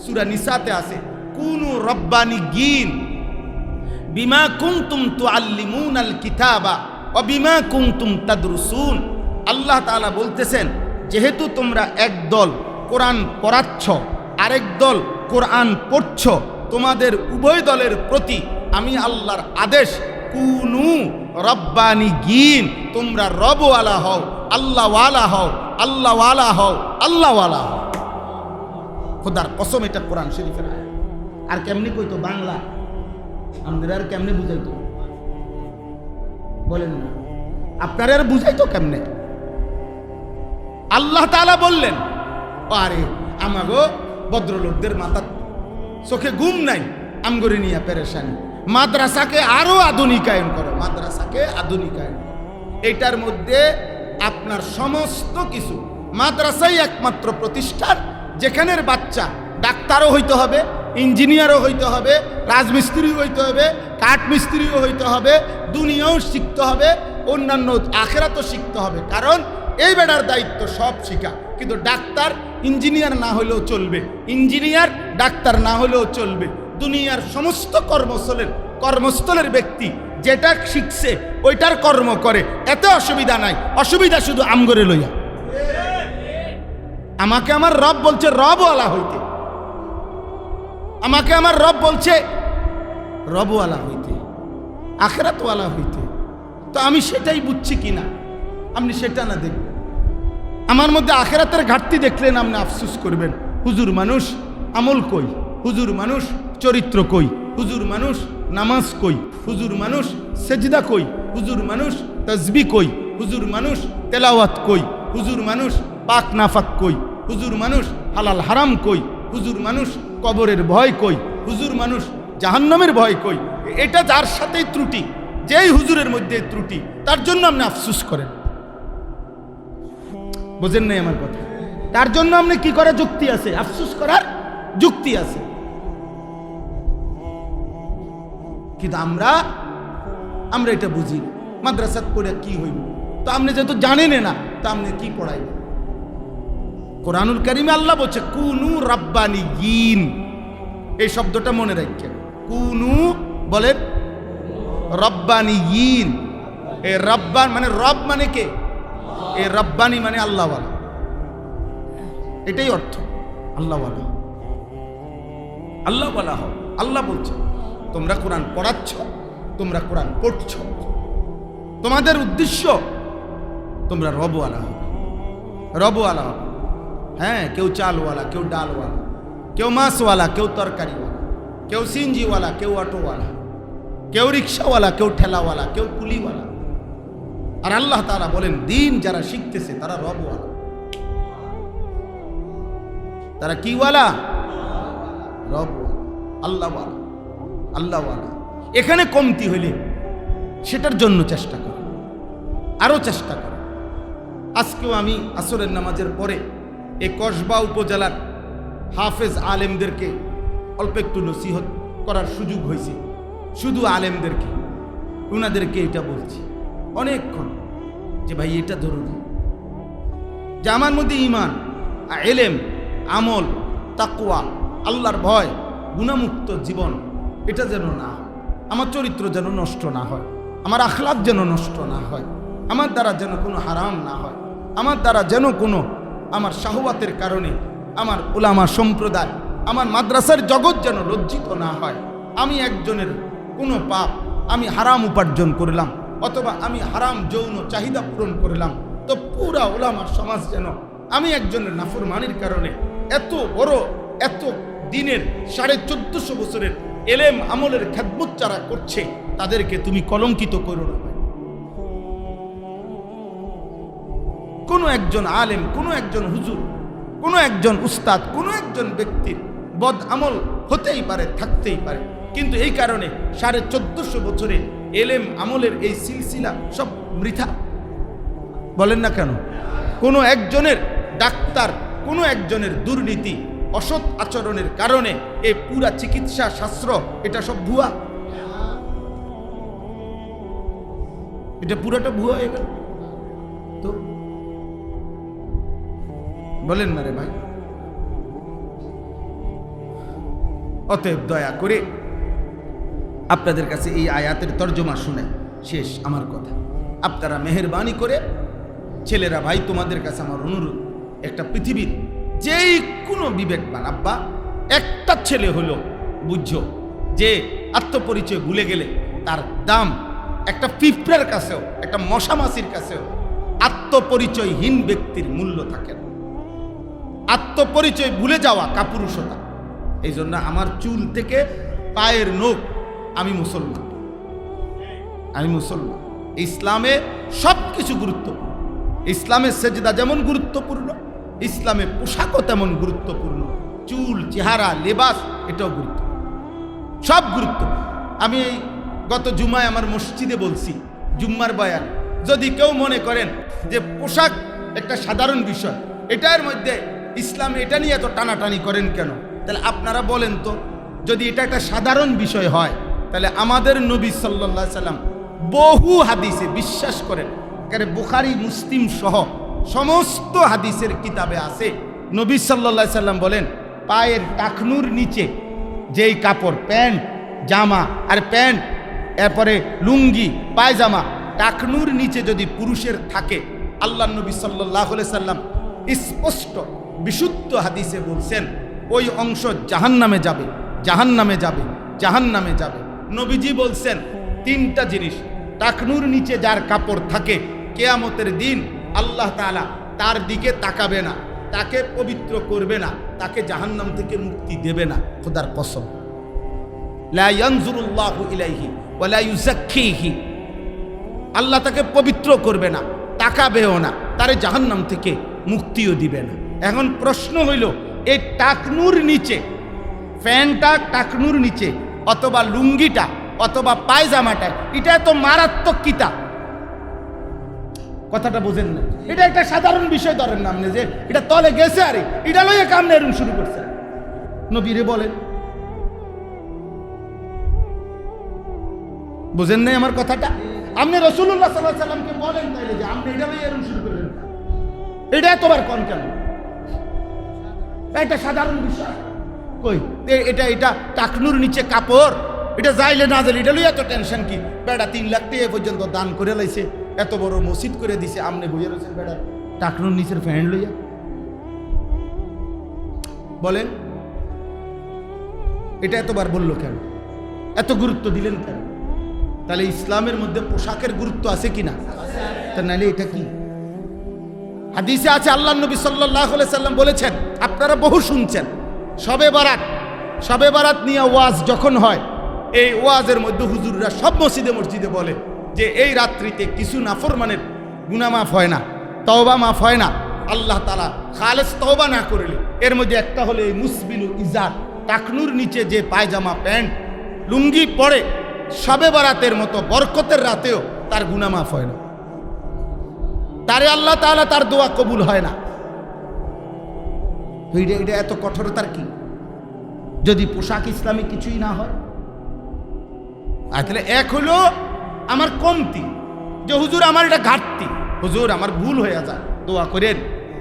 সূরা নিসাতে আছে, কুনু রব্বানিয়িন বিমা কুনতুম তুআল্লিমুনাল কিতাবা ওয়া বিমা কুনতুম তাদরুসুন। আল্লাহ তাআলা বলতেছেন, যেহেতু তোমরা একদল কোরআন পড়াচ্ছ, আরেক দল কোরআন পড়ছ, তোমাদের উভয় দলের প্রতি আমি আল্লাহর আদেশ, কুনু রব্বানিয়িন, তোমরা রবওয়ালা হও, আল্লাহওয়ালা হও, আল্লাহওয়ালা হও, আল্লাহওয়ালা হও। খোদার কসম, এটা কোরআন শরীফের আয়াত। আর কেমনি কইতো বাংলা, আমাদের আর কেমনে বুঝাইতো বলেন না, আপনারা আর বুঝাইতো কেমনে? আল্লাহ তাআলা বললেন, আরে আমাগো ভদ্রলোকদের মাথা চোখে ঘুম নাই, আমগরে নিয়ে পেরেশানি, মাদ্রাসাকে আরো আধুনিকায়ন করো, মাদ্রাসাকে আধুনিকায়ন। এটার মধ্যে আপনার সমস্ত কিছু, মাদ্রাসাই একমাত্র প্রতিষ্ঠান যেখানের বাচ্চা ডাক্তারও হইতে হবে, ইঞ্জিনিয়ারও হইতে হবে, রাজমিস্ত্রিও হইতে হবে, কাঠমিস্ত্রিও হইতে হবে, দুনিয়াও শিখতে হবে, অন্যান্য আখিরাতও শিখতে হবে। কারণ এই বেটার দায়িত্ব সব শিখা। কিন্তু ডাক্তার ইঞ্জিনিয়ার না হলেও চলবে, ইঞ্জিনিয়ার ডাক্তার না হলেও চলবে। দুনিয়ার সমস্ত কর্মস্থলের ব্যক্তি যেটা শিখছে ওইটার কর্ম করে, এত অসুবিধা নাই। অসুবিধা শুধু আমগরে লইয়া। আমাকে আমার রব বলছে রবওয়ালা হইতে, আমাকে আমার রব বলছে রবওয়ালা হইতে, আখিরাতওয়ালা হইতে। তো আমি সেটাই বুঝছি কিনা আপনি সেটা না দেখবেন। আমার মধ্যে আখিরাতের ঘাটতি দেখলেন আপনি আফসোস করবেন, হুজুর মানুষ আমল কই, হুজুর মানুষ চরিত্র কই, হুজুর মানুষ নামাজ কই, হুজুর মানুষ সেজদা কই, হুজুর মানুষ তাসবিহ কই, হুজুর মানুষ তেলাওয়াত কই, হুজুর মানুষ পাক নাফাক কই, হুজুর মানুষ হালাল হারাম কই, হুজুর মানুষ কবরের ভয় কই, হুজুর মানুষ জাহান্নামের ভয় কই। এটা যার সাথেই ত্রুটি, যেই হুজুরের মধ্যে ত্রুটি, তার জন্য আপনি আফসোস করেন। বোঝেন নাই আমার কথা? তার জন্য আপনি কি করার যুক্তি আছে, আফসোস করার যুক্তি আছে। কিন্তু আমরা এটা বুঝি, মাদ্রাসাত পড়ে কি হইব? তো আপনি যেহেতু জানেন না, তা আপনি কি পড়াইবেন? কোরআনুল কারীমে আল্লাহ বলছে কুনু রাব্বানিয়িন। এই শব্দটা মনে রাখবেন, কুনু বলেন রাব্বানিয়িন। এই রাব্বান মানে রব মানে কে? এই রাব্বানি মানে আল্লাহওয়ালা, এটাই অর্থ। আল্লাহওয়ালা, আল্লাহওয়ালা হও। আল্লাহ বলছে তোমরা কোরআন পড়াচ্ছ, তোমরা কোরআন পড়ছ, তোমাদের উদ্দেশ্য তোমরা রবওয়ালা হও, রবওয়ালা হও। হ্যাঁ, কেউ চালওয়ালা, কেউ ডালওয়ালা, কেউ মাছওয়ালা, কেউ তরকারিওয়ালা, কেউ সিনজিওয়ালা, কেউ অটোওয়ালা, কেউ রিক্সাওয়ালা, কেউ ঠেলাওয়ালা, কেউ কুলিওয়ালা। আর আল্লাহ তাআলা বলেন দিন যারা শিখতেছে তারা রবওয়ালা। তারা কিওয়ালা? রবওয়ালা, আল্লাহওয়ালা, আল্লাহওয়ালা। এখানে কমতি হইলে সেটার জন্য চেষ্টা করো, আরো চেষ্টা করো। আজকেও আমি আসরের নামাজের পরে এই কসবা উপজেলার হাফেজ আলেমদেরকে অল্প একটু নসিহত করার সুযোগ হয়েছে। শুধু আলেমদেরকে, উনাদেরকে এটা বলছি অনেকক্ষণ যে ভাই এটা জরুরি যে আমার মধ্যে ঈমান, ইলম, আমল, তাকওয়া, আল্লাহর ভয়, গুনাহমুক্ত জীবন এটা যেন না হয়, আমার চরিত্র যেন নষ্ট না হয়, আমার আখলাক যেন নষ্ট না হয়, আমার দ্বারা যেন কোনো হারাম না হয়, আমার দ্বারা যেন কোনো আমার শাহওয়াতের কারণে আমার উলামা সম্প্রদায়, আমার মাদ্রাসার জগৎ যেন লজ্জিত না হয়। আমি একজনের কোনো পাপ, আমি হারাম উপার্জন করলাম অথবা আমি হারাম যৌন চাহিদা পূরণ করলাম, তো পুরা উলামা সমাজ যেন আমি একজনের নাফরমানির কারণে এত বড়, এত দিনের 1450 বছরের এলেম আমলের খেদমত যারা করছে তাদেরকে তুমি কলঙ্কিত করো না। কোনো একজন আলেম, কোনো একজন হুজুর, কোনো একজন উস্তাদ, কোনো একজন ব্যক্তির বদ আমল হতেই পারে, থাকতেই পারে, কিন্তু এই কারণে 1450 বছরে এলেম আমলের এই সিলসিলা সব বৃথা। বলেন না কেন? কোনো একজনের ডাক্তার, কোনো একজনের দুর্নীতি, অসৎ আচরণের কারণে এই পুরা চিকিৎসা শাস্ত্র এটা সব ভুয়া, এটা পুরাটা ভুয়া হয়ে গেল। তো বলেন না রে ভাই? অতএব দয়া করে আপনাদের কাছে এই আয়াতের তর্জমা শুনে শেষ আমার কথা। আপনারা মেহেরবানি করে ছেলেরা, ভাই তোমাদের কাছে আমার অনুরোধ, একটা পৃথিবীর যেই কোনো বিবেকবান আব্বা একটা ছেলে হলো বুঝছো যে আত্মপরিচয় ভুলে গেলে তার দাম একটা পিঁপড়ার কাছেও, একটা মশামাছির কাছেও আত্মপরিচয়হীন ব্যক্তির মূল্য থাকে না। আত্মপরিচয় ভুলে যাওয়া কাপুরুষতা। এই জন্য আমার চুল থেকে পায়ের নখ, আমি মুসলমান, আমি মুসলমান। ইসলামে সব কিছু গুরুত্বপূর্ণ। ইসলামের সেজদা যেমন গুরুত্বপূর্ণ, ইসলামে পোশাকও তেমন গুরুত্বপূর্ণ। চুল, চেহারা, লেবাস এটাও গুরুত্বপূর্ণ, সব গুরুত্বপূর্ণ। আমি এই গত জুমায় আমার মসজিদে বলছি, জুম্মার বয়ান, যদি কেউ মনে করেন যে পোশাক একটা সাধারণ বিষয়, এটার মধ্যে ইসলামে এটা নিয়ে এত টানাটানি করেন কেন, তাহলে আপনারা বলেন তো, যদি এটা একটা সাধারণ বিষয় হয়, তাহলে আমাদের নবী সাল্লাল্লাহু আলাইহি সাল্লাম বহু হাদিসে, বিশ্বাস করেন, বুখারী মুসলিম সহ সমস্ত হাদিসের কিতাবে আছে, নবী সাল্লাল্লাহু আলাইহি সাল্লাম বলেন, পায়ের টাকনুর নিচে যেই কাপড়, প্যান্ট, জামা, আর প্যান্ট, এরপরে লুঙ্গি, পায়জামা, টাকনুর নিচে যদি পুরুষের থাকে, আল্লাহ নবী সাল্লাল্লাহু আলাইহি সাল্লাম স্পষ্ট বিশুদ্ধ হাদিসে বলছেন, ওই অংশ জাহান্নামে যাবে, জাহান্নামে যাবে, জাহান্নামে যাবে। নবীজি বলছেন তিনটা জিনিস, টাকনুর নিচে যার কাপড় থাকে, কিয়ামতের দিন আল্লাহ তাআলা তার দিকে তাকাবে না, তাকে পবিত্র করবে না, তাকে জাহান্নাম থেকে মুক্তি দেবে না। খোদার কসম, লা ইয়ানজুরুল্লাহু ইলাইহি ওয়া লা ইউযাক্কিহি, আল্লাহ তাকে পবিত্র করবে না, তাকাবেও না, তারে জাহান্নাম থেকে মুক্তিও দিবে না। এখন প্রশ্ন হইল, এই টাকনুর নিচে, ফ্যানটা টাকনুর নিচে, অথবা লুঙ্গিটা, অথবা পায়জামাটা, এটা এত মারাত্মক কিতা, কথাটা বোঝেন না? এটা একটা সাধারণ বিষয় ধরেন না আপনি, যে এটা তলে গেছে, আরে এটা লইয়ে কামনে এরকম শুরু করছে। নবীরে বলেন, বুঝেন নাই আমার কথাটা? আপনি রাসূলুল্লাহ সাল্লাল্লাহু আলাইহি সাল্লামকে বলেন তাইলে যে আপনি এটা লইয়ে এরকম শুরু করলেন, এটা এতবার কোন কেন? এটা সাধারণ বিষয় কই, এটা টাকনুর নিচে কাপড়, এটা যাইলে না যাইলে এটা লইয়া এত টেনশন কি? বেড়া 3 লাখ টাকা পর্যন্ত দান করে লাইছে, এত বড় মসজিদ করে দিছে, আমনে বইয়া রয়েছেন বেড়া টাকনুর নিচের ফ্যান লইয়া। বলেন, এটা এতবার বললো কেন? এত গুরুত্ব দিলেন কেন? তাহলে ইসলামের মধ্যে পোশাকের গুরুত্ব আছে কিনা? তা নাইলে এটা কি? হাদিসে আছে, আল্লাহ নবী সাল্লাল্লাহু আলাইহি সাল্লাম বলেছেন, আপনারা বহু শুনছেন, শবে বারাত নিয়ে ওয়াজ যখন হয়, এই ওয়াজের মধ্যে হুজুররা সব মসজিদে মসজিদে বলে যে এই রাত্রিতে কিছু নাফরমানের গুনাহ মাফ হয় না, তওবা মাফ হয় না, আল্লাহ তাআলা খালেস তওবা না করলে। এর মধ্যে একটা হলো এই মুসবিলু ইজার, টাকনুর নিচে যে পায়জামা, প্যান্ট, লুঙ্গি পরে শবে বারাতের মতো বরকতের রাতেও তার গুনাহ মাফ হয় না, তারে আল্লাহ তাআলা তার দোয়া কবুল হয় না। এটা এত কঠোরতার কি, যদি পোশাক ইসলামী কিছুই না হয়? তাহলে এক হলো আমার কমতি, যে হুজুর আমার এটা ঘাটতি, হুজুর আমার ভুল হয়ে যায়, দোয়া করেন,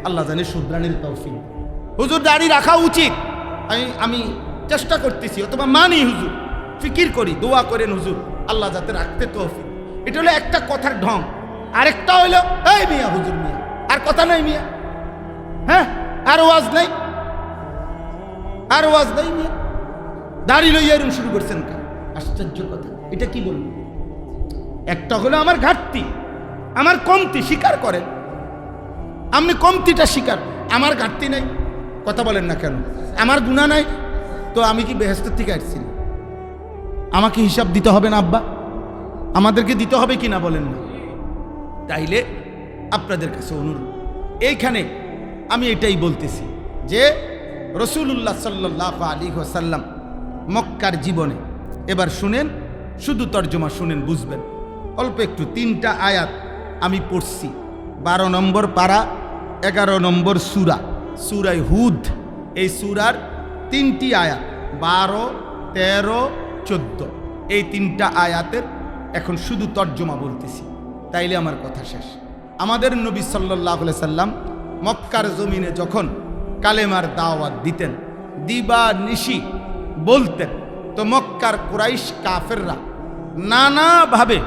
আল্লাহ জানে শুধরানির তৌফিক। হুজুর দাড়ি রাখা উচিত, আমি চেষ্টা করতেছি, অথবা মানি, হুজুর ফিকির করি, দোয়া করেন হুজুর আল্লাহ যাতে রাখতে তৌফিক। এটা হলো একটা কথার ঢং। আরেকটা হইলো, এই মিয়া, হুজুর মিয়া, আর কথা নাই মিয়া, হ্যাঁ, আর ওয়াজ নাই, আর ওয়াজ নাই মিয়া, দাড়ি লইয়া এরকম শুরু করছেন কেন? আশ্চর্য কথা, এটা কি বলবো? একটা হলো আমার ঘাটতি, আমার কমতি, স্বীকার করেন, আপনি কমতিটা স্বীকার, আমার ঘাটতি নাই, কথা বলেন না কেন? আমার গুনাহ নাই, তো আমি কি বেহেশতের থেকে আসছি না? আমাকে হিসাব দিতে হবে না আব্বা? আমাদেরকে দিতে হবে কি না বলেন না? তাইলে আপনাদের কাছে অনুরোধ, এইখানে আমি এটাই বলতেছি যে রাসূলুল্লাহ সাল্লাল্লাহু আলাইহি ওয়াসাল্লাম মক্কার জীবনে, এবার শুনেন, শুধু তর্জমা শুনেন, বুঝবেন অল্প একটু। 3টা আয়াত আমি পড়ছি, 12 নম্বর পারা, 11 নম্বর সূরা, সূরায়ে হুদ। এই সূরার 3টি আয়াত, 12, 13, 14, এই 3টা আয়াতের এখন শুধু তর্জমা বলতেছি, তাইলে আমার কথা শেষ। আমাদের নবী সাল্লাল্লাহু আলাইহি সাল্লাম মক্কার জমিনে যখন কালেমার দাওয়াত দিতেন, দিবা নিশি বলতেন, তো মক্কার কুরাইশ কাফেররা নানাভাবে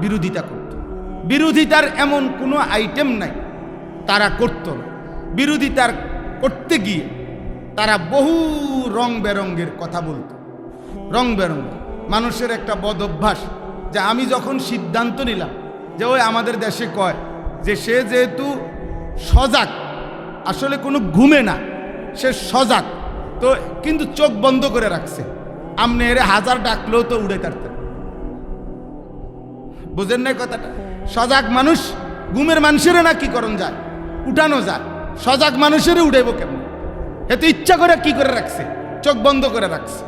বিরোধিতা করত। বিরোধিতার এমন কোনো আইটেম নাই তারা করত না। বিরোধিতার করতে গিয়ে তারা বহু রং বেরঙ্গের কথা বলতো। রং বেরঙ্গ মানুষের একটা বদ অভ্যাস, যে আমি যখন সিদ্ধান্ত নিলাম যে ওই আমাদের দেশে কয় যে সে যেহেতু সজাগ, আসলে কোনো ঘুমে না, সে সজাগ, তো কিন্তু চোখ বন্ধ করে রাখছে, আমনে এর 1000 ডাকলেও তো উড়ে কাটতেন। বুঝেন না কথাটা? সজাগ মানুষ, ঘুমের মানুষেরও না কি করণ যায়, উঠানো যায়, সজাগ মানুষেরও উঠেব কেমন? এ তো ইচ্ছা করে কি করে রাখছে, চোখ বন্ধ করে রাখছে,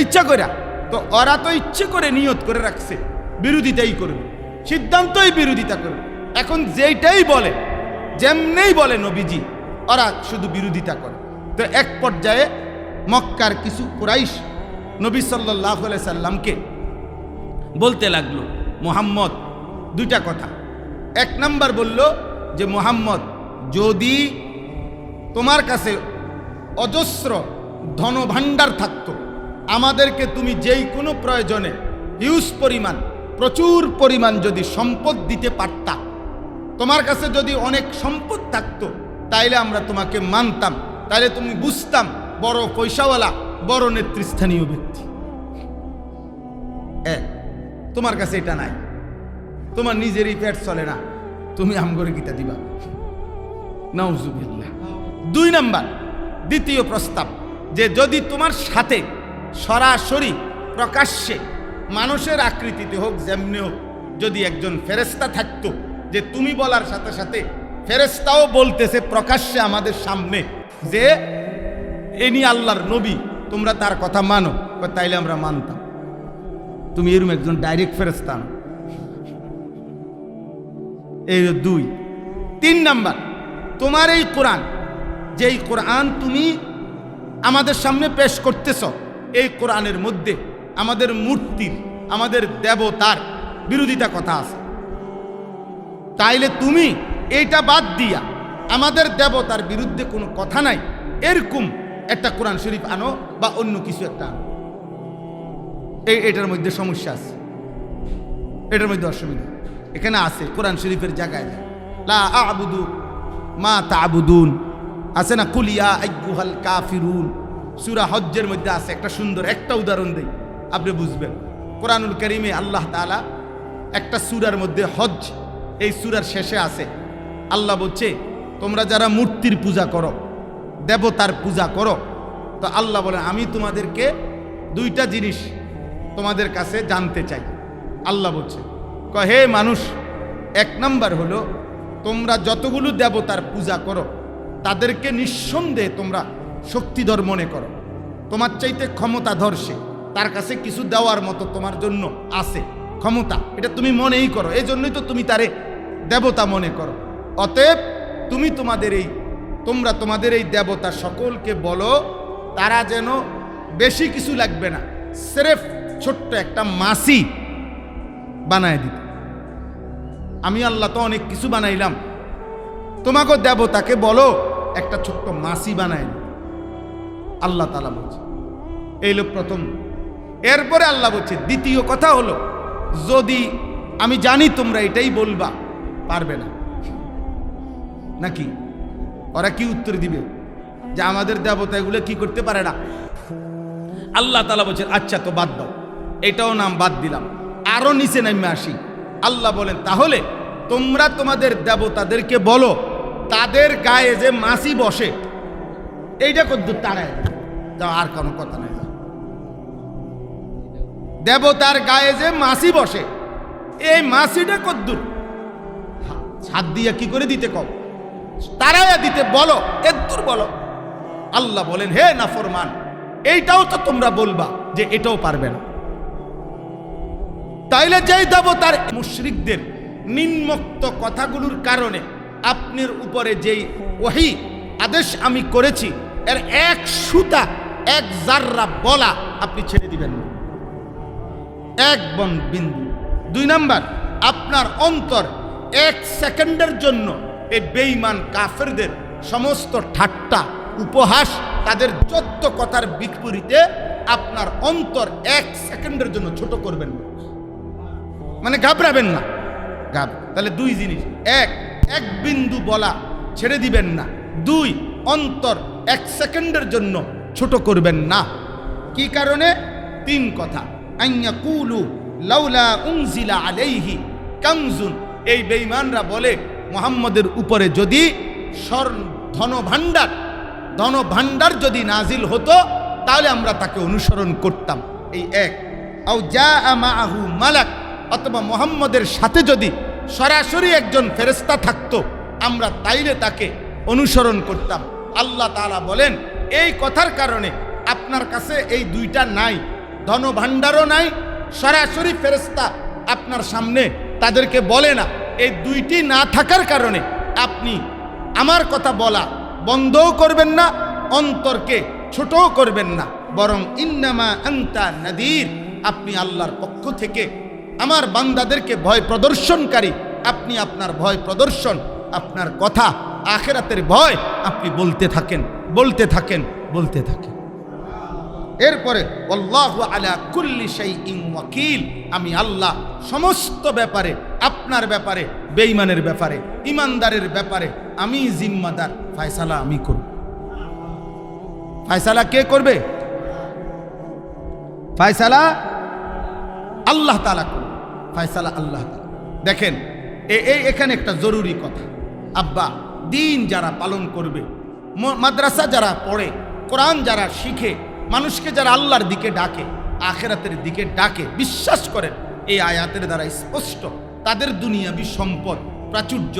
ইচ্ছা করে। তো ওরা তো ইচ্ছে করে নিয়ত করে রাখছে বিরোধিতাই করবে, সিদ্ধান্তই বিরোধিতা করবে। এখন যেইটাই বলে, যেমনেই বলে নবীজি, ওরা শুধু বিরোধিতা করে। তো এক পর্যায়ে মক্কার কিছু কুরাইশ নবী সাল্লাল্লাহু আলাইহি সাল্লামকে বলতে লাগলো, মুহাম্মদ দুইটা কথা। এক নাম্বার বলল যে মুহাম্মদ, যদি তোমার কাছে অজস্র ধনভাণ্ডার থাকতো, আমাদেরকে তুমি যেই কোনো প্রয়োজনে হিউজ পরিমাণ, প্রচুর পরিমাণ যদি সম্পদ দিতে পারতা, তোমার কাছে যদি অনেক সম্পদ থাকতো, তাইলে আমরা তোমাকে মানতাম, তাইলে তুমি বুঝতাম বড় পয়সাওয়ালা, বড় নেতৃস্থানীয় ব্যক্তি। তোমার কাছে এটা নাই, তোমার নিজেরই পেট চলে না, তুমি আমগরে গীতা দিবা, নাউজুবিল্লাহ। 2 নাম্বার, দ্বিতীয় প্রস্তাব, যে যদি তোমার সাথে সরাসরি প্রকাশ্যে মানুষের আকৃতিতে হোক, যেমনি হোক, যদি একজন ফেরেশতা থাকতো, যে তুমি বলার সাথে সাথে ফেরেশতাও বলতেছে প্রকাশ্যে আমাদের সামনে যে এনি আল্লাহর নবী, তোমরা তার কথা মানো, তাইলে আমরা মানতাম। তুমি এরকম একজন ডাইরেক্ট ফেরেশতা না। এই 2। 3 নাম্বার, তোমার এই কোরআন, যেই কোরআন তুমি আমাদের সামনে পেশ করতেছ, এই কোরআনের মধ্যে আমাদের মূর্তির, আমাদের দেবতার বিরোধিতা কথা আছে। তাইলে তুমি এইটা বাদ দিয়া আমাদের দেবতার বিরুদ্ধে কোনো কথা নাই এরকম একটা কোরআন শরীফ আনো, বা অন্য কিছু একটা আনো। এটার মধ্যে সমস্যা আছে, এটার মধ্যে অসুবিধা এখানে আছে। কোরআন শরীফের জায়গায় লা আ'বুদু মা তা'বুদুন আছে না, কুল ইয়া আইয়ুহাল কাফিরুন, সূরা হজ্জের মধ্যে আছে। একটা সুন্দর একটা উদাহরণ দেই, আপনি বুঝবেন। কোরআনুল কারীমে আল্লাহ তাআলা একটা সূরার মধ্যে, হজ্জ, এই সূরার শেষে আছে, আল্লাহ বলছে তোমরা যারা মূর্তির পূজা করো, দেবতার পূজা করো, তো আল্লাহ বলেন আমি তোমাদেরকে 2টা জিনিস তোমাদের কাছে জানতে চাই। আল্লাহ বলছে, হে মানুষ, 1 নাম্বার হলো তোমরা যতগুলো দেবতার পূজা করো তাদেরকে নিঃসন্দেহে তোমরা শক্তিধর মনে করো, তোমার চাইতে ক্ষমতাধর সে, তার কাছে কিছু দেওয়ার মতো তোমার জন্য আছে ক্ষমতা, এটা তুমি মনেই করো, এই জন্যই তো তুমি তারে দেবতা মনে করো। অতএব তুমি তোমরা তোমাদের এই দেবতা সকলকে বলো তারা যেন বেশি কিছু লাগবে না, স্রেফ ছোট্ট একটা মাছি বানায় দিতে। আমি আল্লাহ তো অনেক কিছু বানাইলাম, তোমাকে দেবতাকে বলো একটা ছোট্ট মাছি বানায় দিতে। আল্লাহ তাআলা বলছে, এই লোক প্রথম। এরপরে আল্লাহ বলছে দ্বিতীয় কথা হলো, যদি আমি জানি তোমরা এটাই বলবা, পারবে না নাকি? ওরা কি উত্তর দিবে যে আমাদের দেবতা এগুলো কি করতে পারে না? আল্লাহ তাআলা বলছেন আচ্ছা তো বাদ দাও, এটাও নাম বাদ দিলাম, আরো নিচে নামে আসি। আল্লাহ বলেন তাহলে তোমরা তোমাদের দেবতাদেরকে বলো তাদের গায়ে যে মাছি বসে এইটা কদ্দুর তাড়ায় যাও, আর কোনো কথা নাই। দেবতার গায়ে যে মাছি বসে, এই মাছিটা কদ্দুর হাত দিয়া কি করে দিতে কও, তারাইয়া দিতে বলো, এদ্দুর বলো। আল্লাহ বলেন হে নাফরমান, এইটাও তো তোমরা বলবা যে এটাও পারবে না। তাইলে যেই দেবতার মুশরিকদের নিম্নোক্ত কথাগুলোর কারণে আপনার উপরে যেই ওহী আদেশ আমি করেছি এর 1 সুতা 1 জাররা বলা আপনি ছেড়ে দিবেন না, 1 বিন্দু। 2 নাম্বার, আপনার অন্তর 1 সেকেন্ডের জন্য এই বেঈমান কাফেরদের সমস্ত ঠাট্টা উপহাস, তাদের যত কথার বিপরীতে আপনার অন্তর 1 সেকেন্ডের জন্য ছোট করবেন না, মানে ঘাবড়াবেন না। তাহলে 2 জিনিস, 1 বিন্দু বলা ছেড়ে দিবেন না, 2 অন্তর 1 সেকেন্ডের জন্য ছোট করবেন না। কি কারণে? 3 কথা, আইয়াকুলু লাউলা উনজিলা আলাইহি কানজুন, এই বেঈমানরা বলে মুহাম্মদের উপরে যদি ধনভাণ্ডার যদি নাজিল হতো তাহলে আমরা তাকে অনুসরণ করতাম। এই এক। আও জাআ মাআহু মালাক, অথবা মুহাম্মদের সাথে যদি সরাসরি একজন ফেরেশতা থাকতো আমরা তাইলে তাকে অনুসরণ করতাম। আল্লাহ তাআলা বলেন এই কথার কারণে আপনার কাছে এই দুইটা নাই, ধনভাণ্ডারও নাই, সরাসরি ফেরেশতা আপনার সামনে তাদেরকে বলে না। এই দুইটি না থাকার কারণে আপনি আমার কথা বলা বন্ধও করবেন না, অন্তরকে ছোটও করবেন না, বরং ইন্নামা আনতা নাদির, আপনি আল্লাহর পক্ষ থেকে আমার বান্দাদেরকে ভয় প্রদর্শনকারী। আপনি আপনার ভয় প্রদর্শন, আপনার কথা আখিরাতের ভয় আপনি বলতে থাকেন, বলতে থাকেন, বলতে থাকেন। এরপরে আল্লাহু আলা কুল্লি শাইইন ওয়াকিল, আমি আল্লাহ সমস্ত ব্যাপারে, আপনার ব্যাপারে, বেঈমানের ব্যাপারে, ইমানদারের ব্যাপারে আমি জিম্মাদার। ফয়সালা আমি করব। ফয়সালা কে করবে? ফয়সালা আল্লাহ তাআলা করবে। ফয়সালা আল্লাহ তাআলা। দেখেন এখানে একটা জরুরি কথা, আব্বা দিন যারা পালন করবে, মাদ্রাসা যারা পড়ে, কোরআন যারা শিখে, মানুষকে যারা আল্লাহর দিকে ডাকে, আখিরাতের দিকে ডাকে, বিশ্বাস করেন এই আয়াতের দ্বারা স্পষ্ট তাদের দুনিয়াবি সম্পদ প্রাচুর্য